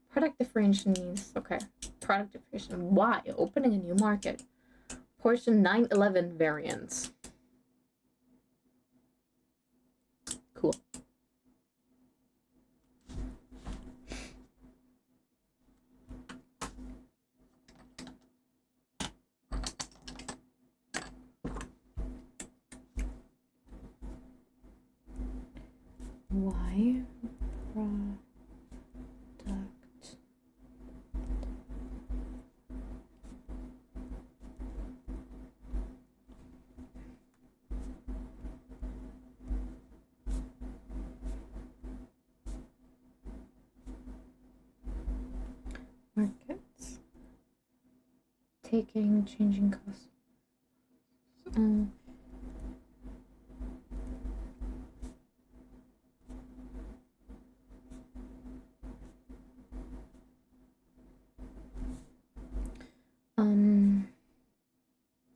Product differentiation means, okay. Product differentiation. Why? Opening a new market. Portion 911 variants. Cool. Why product markets taking changing costs.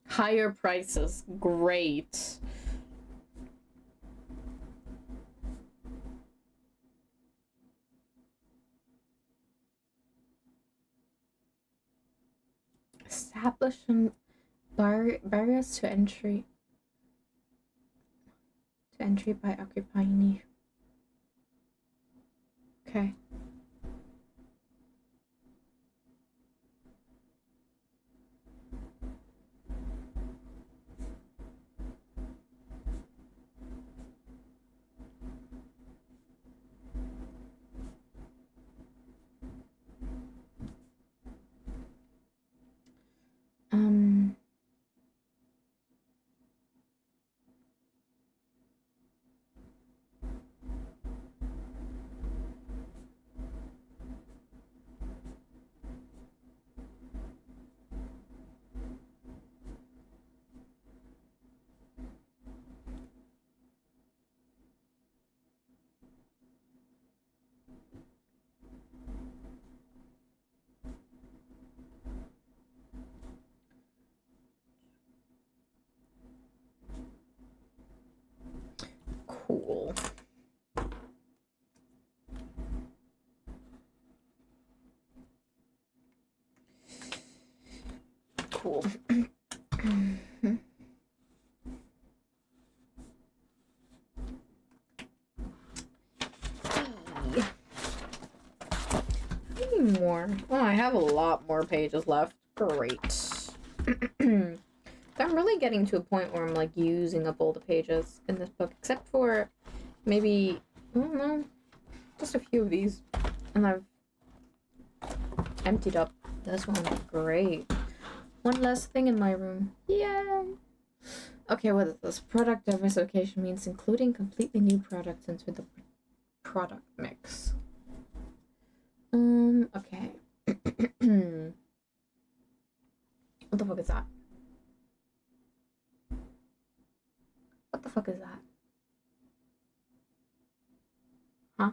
Higher prices. Great. Establishing barriers to entry by occupying niche. Okay. Cool. Cool. More. Oh, I have a lot more pages left. Great. I'm really getting to a point where I'm like using up all the pages in this book, except for maybe, I don't know, just a few of these. And I've emptied up this one. Great. One less thing in my room. Yay! Okay, what is this? Product diversification means including completely new products into the product mix. Okay. What the fuck is that? What the fuck is that? Huh?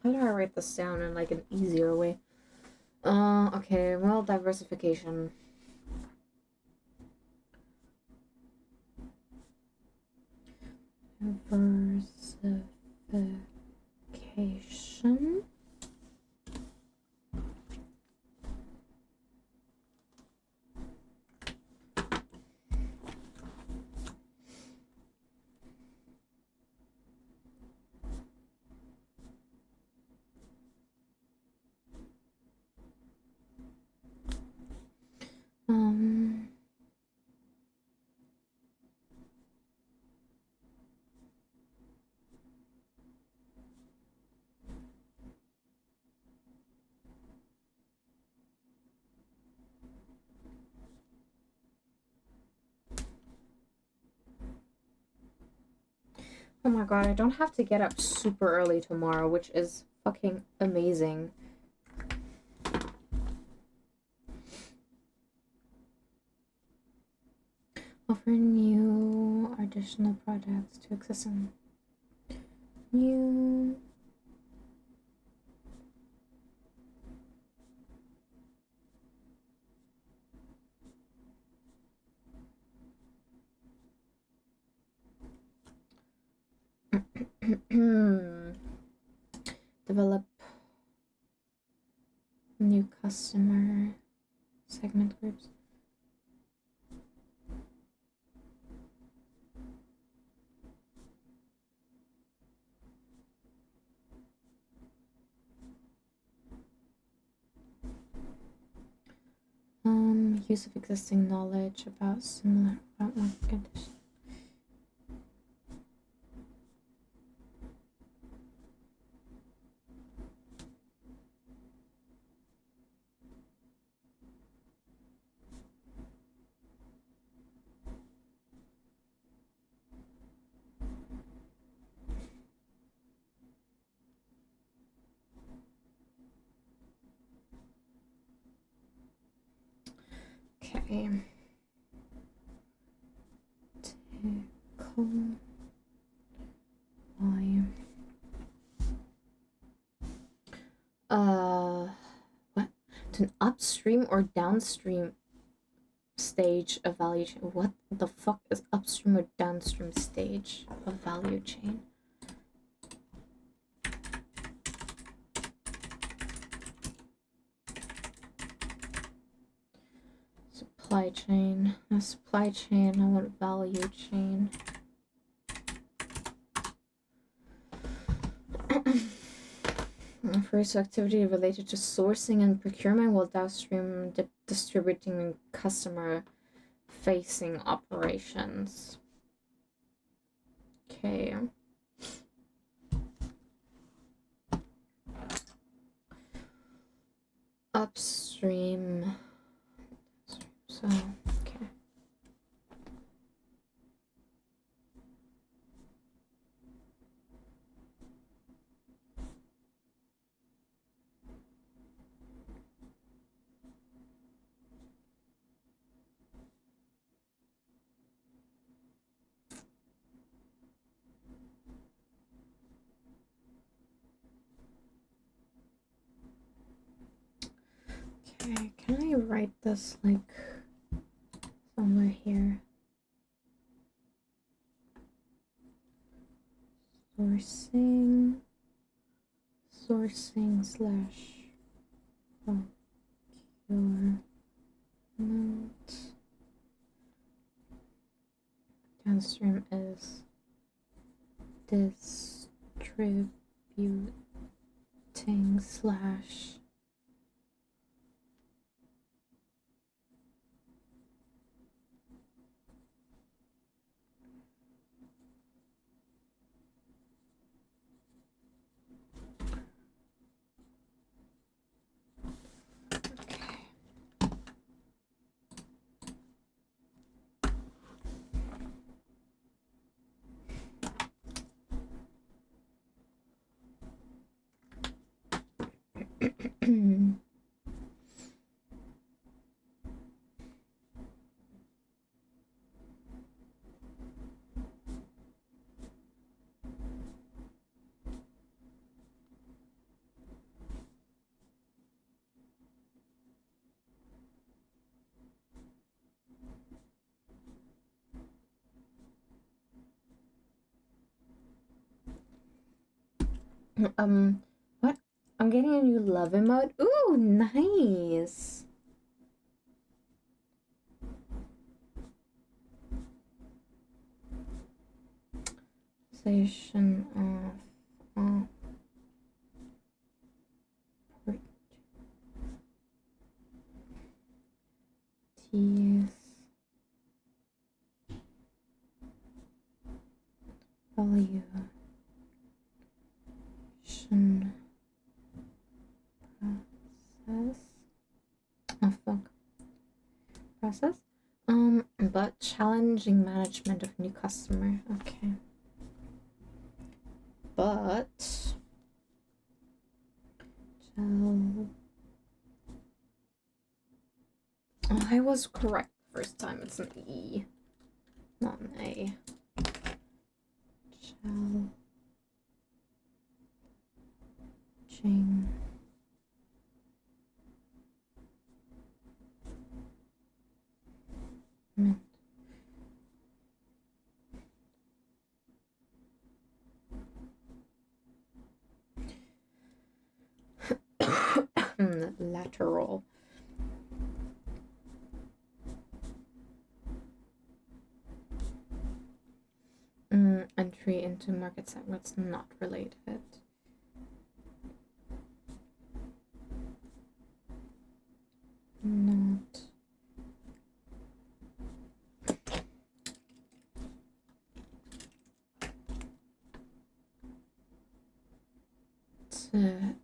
How do I write this down in like an easier way? Okay, well, diversification. Diversification. Oh my god, I don't have to get up super early tomorrow, which is fucking amazing. Offer new additional products to existing. New. Develop new customer segment groups. Use of existing knowledge about market conditions. Okay. Tickle. Why? What? To an upstream or downstream stage of value chain. What the fuck is upstream or downstream stage of value chain? Supply chain. No supply chain. I want value chain. First activity related to sourcing and procurement, while downstream distributing and customer facing operations. Okay. Upstream. So, okay. Okay, can I write this like somewhere here? Sourcing slash procurement. Downstream is distributing slash what? I'm getting a new love emote. Ooh, nice. Station of Portuguese valuation process. Oh fuck. Process. But challenging management of new customer. Okay. But I was correct the first time. It's an E. on a challenging lateral. Entry into market segments not related. Not set.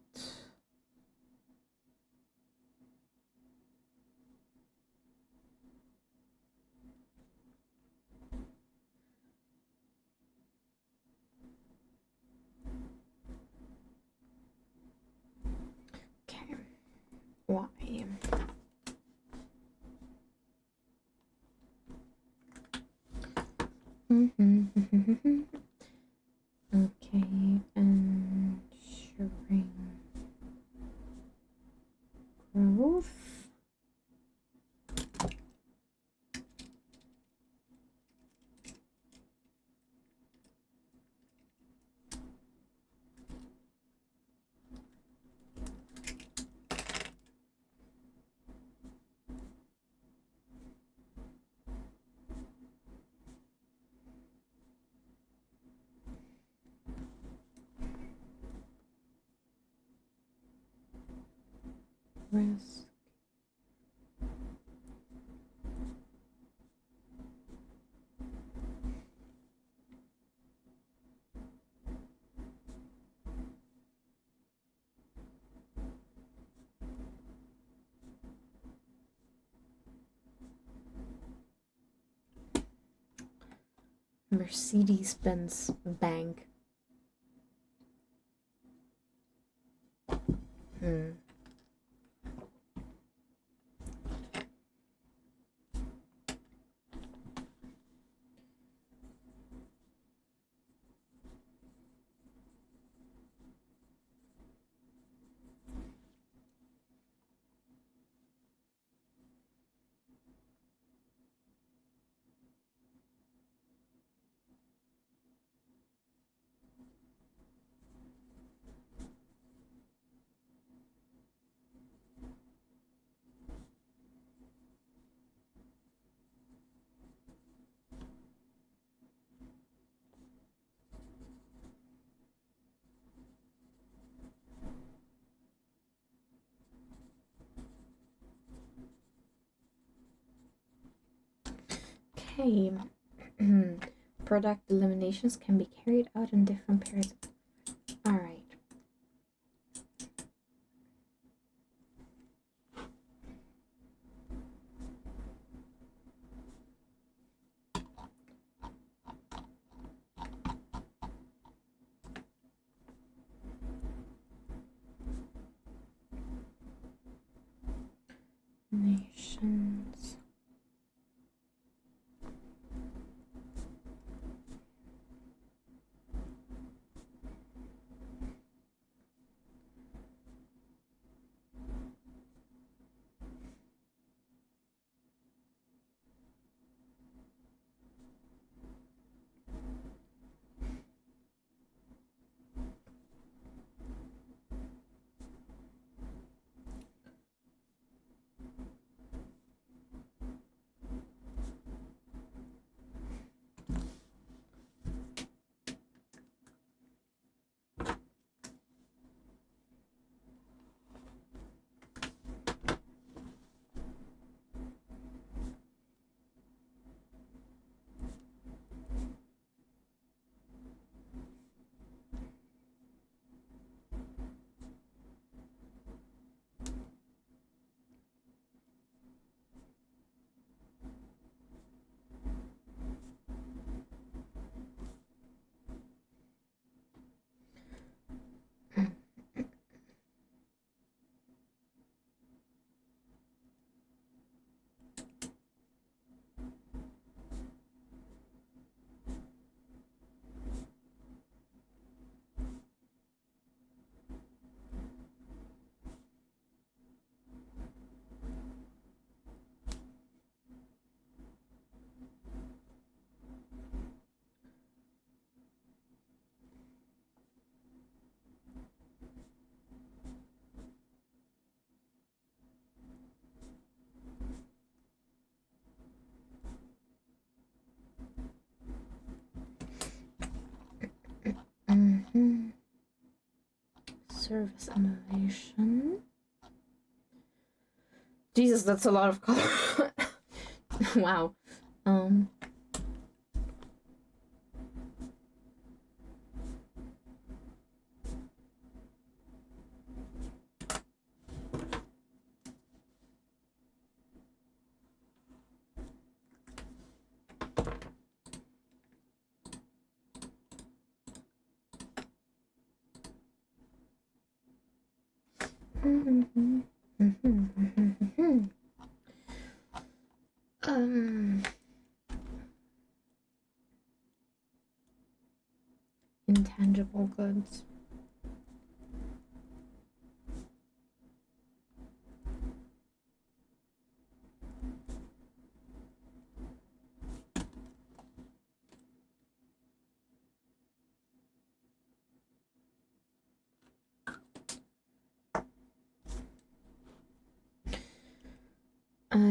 Okay. Why? Okay, and shrink growth. Risk. Mercedes-Benz Bank. Okay. Product eliminations can be carried out in different periods. All right. Nations. service innovation. Jesus, that's a lot of color. Wow. Intangible goods.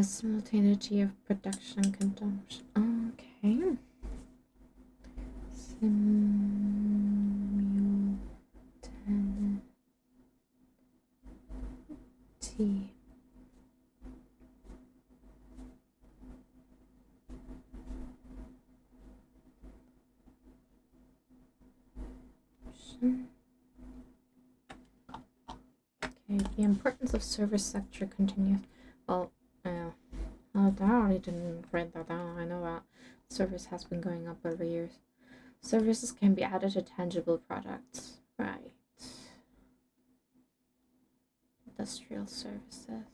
Simultaneity of production consumption. Okay. Simultaneity. Okay, the importance of service sector continues. Well, I already didn't write that down. I know that service has been going up over years. Services can be added to tangible products. Right. Industrial services.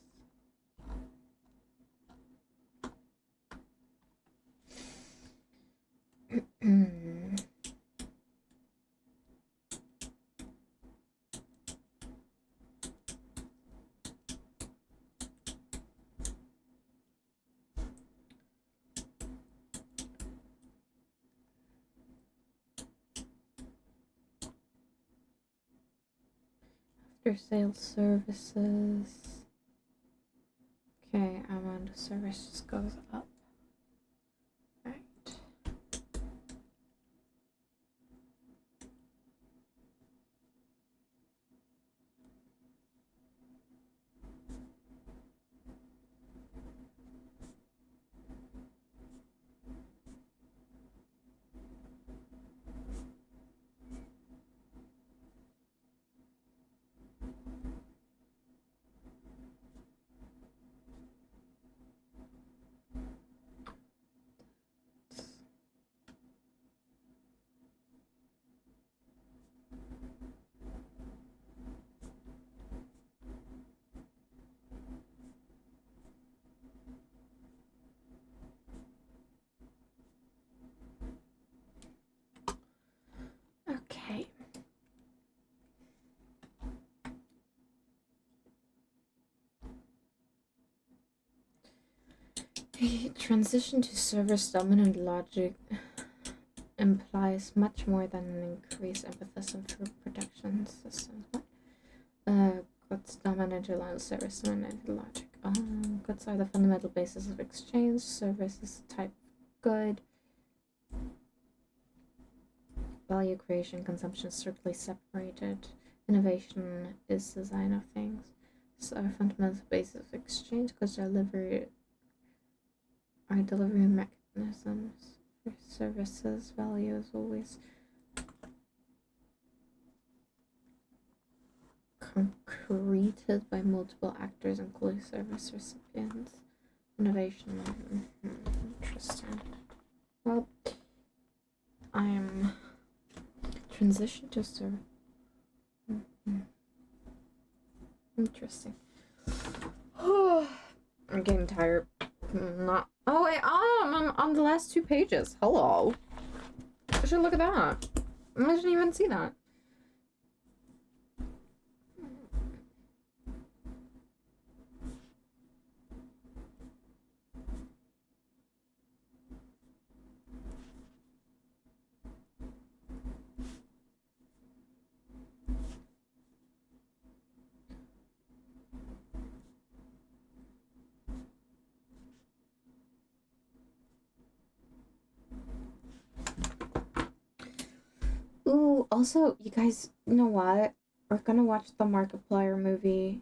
After sales services. Okay, amount of service just goes up. Right. Okay. The transition to service-dominant logic implies much more than an increased emphasis for production systems. Goods dominant allows service dominant logic. Goods are the fundamental basis of exchange. Service is a type of good. Value creation, consumption strictly separated. Innovation is design of things. So our fundamental basis of exchange, because delivery mechanisms for services. Value is always concreted by multiple actors, including service recipients. Innovation. Interesting. Well, I'm transition to service. Interesting. I'm getting tired. Not. Oh wait. I'm on the last 2 pages. Hello. I should look at that. I didn't even see that. Ooh, also, you guys know what? we're gonna watch the Markiplier movie.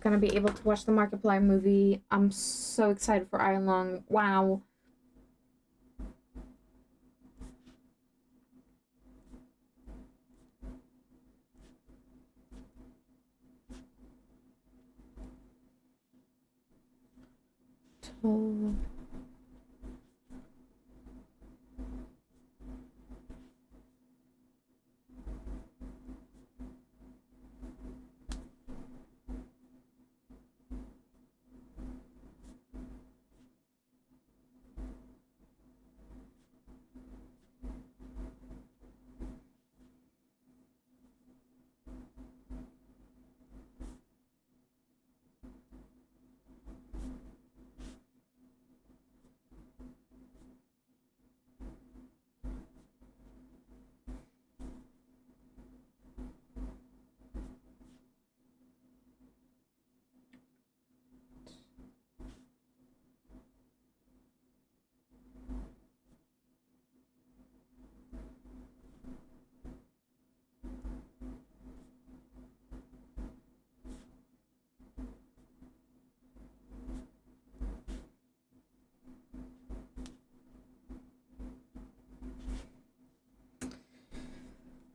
Gonna be able to watch the Markiplier movie. I'm so excited for Iron Long. Wow. Oh.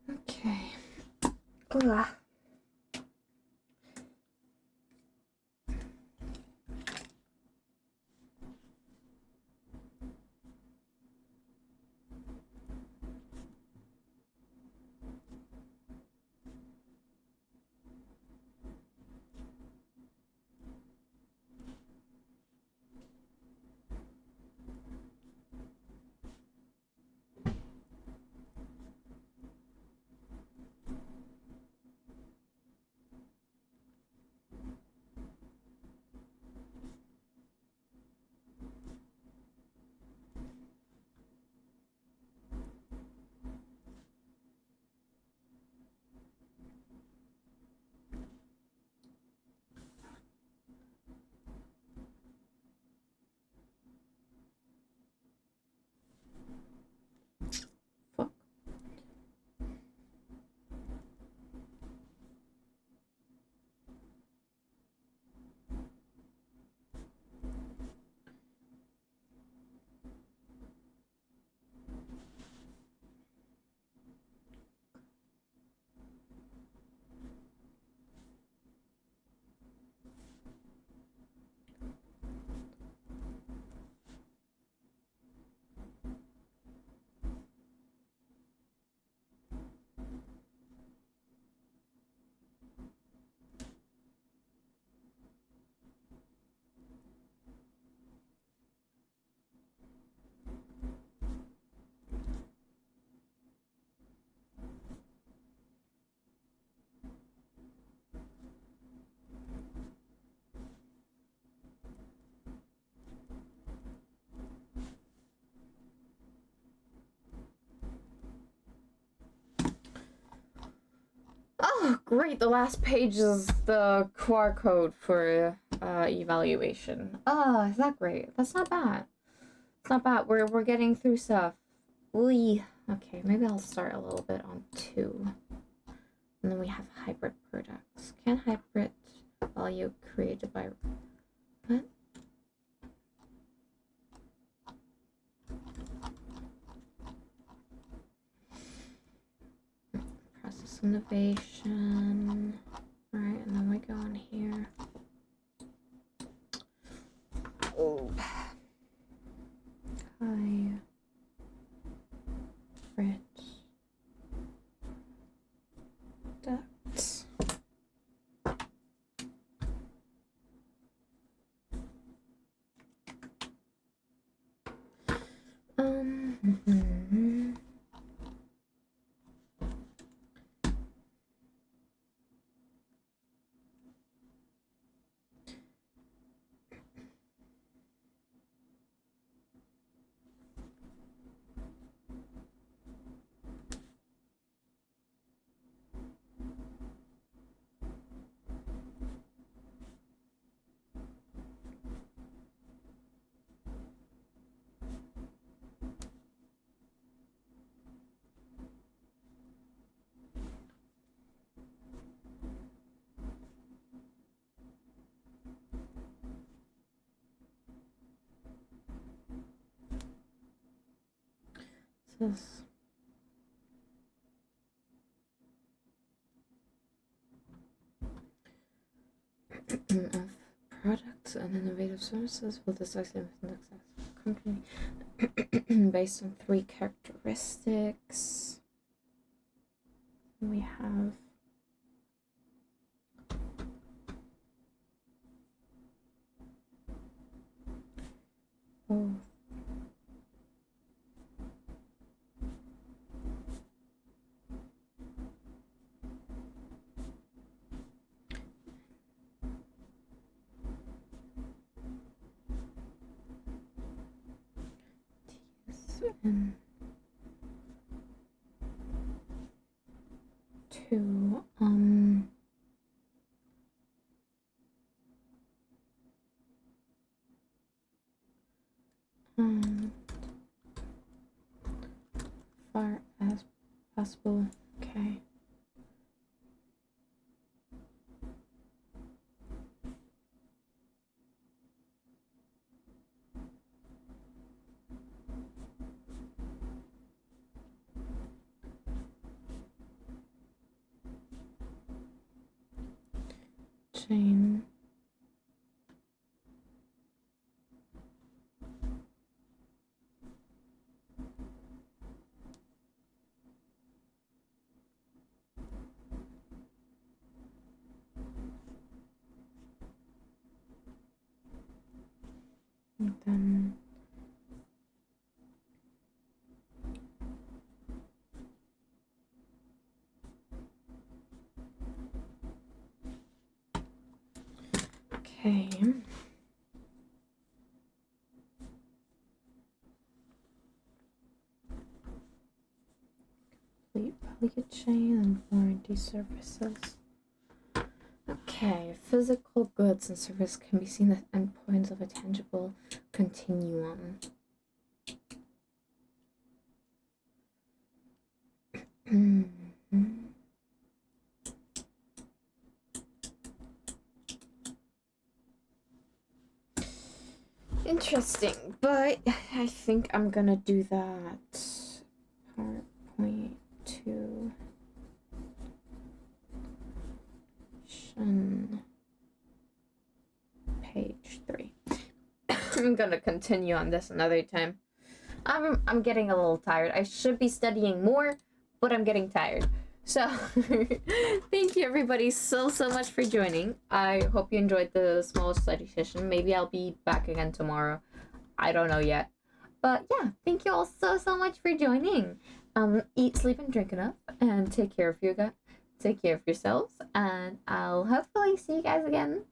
Okay. Ugh. Fuck. Oh, great. The last page is the QR code for evaluation. Oh, is that great? That's not bad. It's not bad. We're getting through stuff. Ooh. Okay, maybe I'll start a little bit on 2. And then we have hybrid products. Can hybrid value created by what? Process innovation. Alright, and then we go on here. Oh. Hybrid. Products. this? Of products and innovative services will decisive success company based on 3 characteristics. We have both and 2 far as possible. Okay. Chain. And then okay. Complete value chain and warranty services. Okay, physical goods and service can be seen as endpoints of a tangible continuum. Interesting, but I think I'm gonna do that. PowerPoint 2. Page 3. I'm gonna continue on this another time. I'm getting a little tired. I should be studying more, but I'm getting tired. So thank you everybody so much for joining. I hope you enjoyed the small study session. Maybe I'll be back again tomorrow. I don't know yet. But yeah, thank you all so much for joining. Eat, sleep, and drink enough, and take care of yourselves, and I'll hopefully see you guys again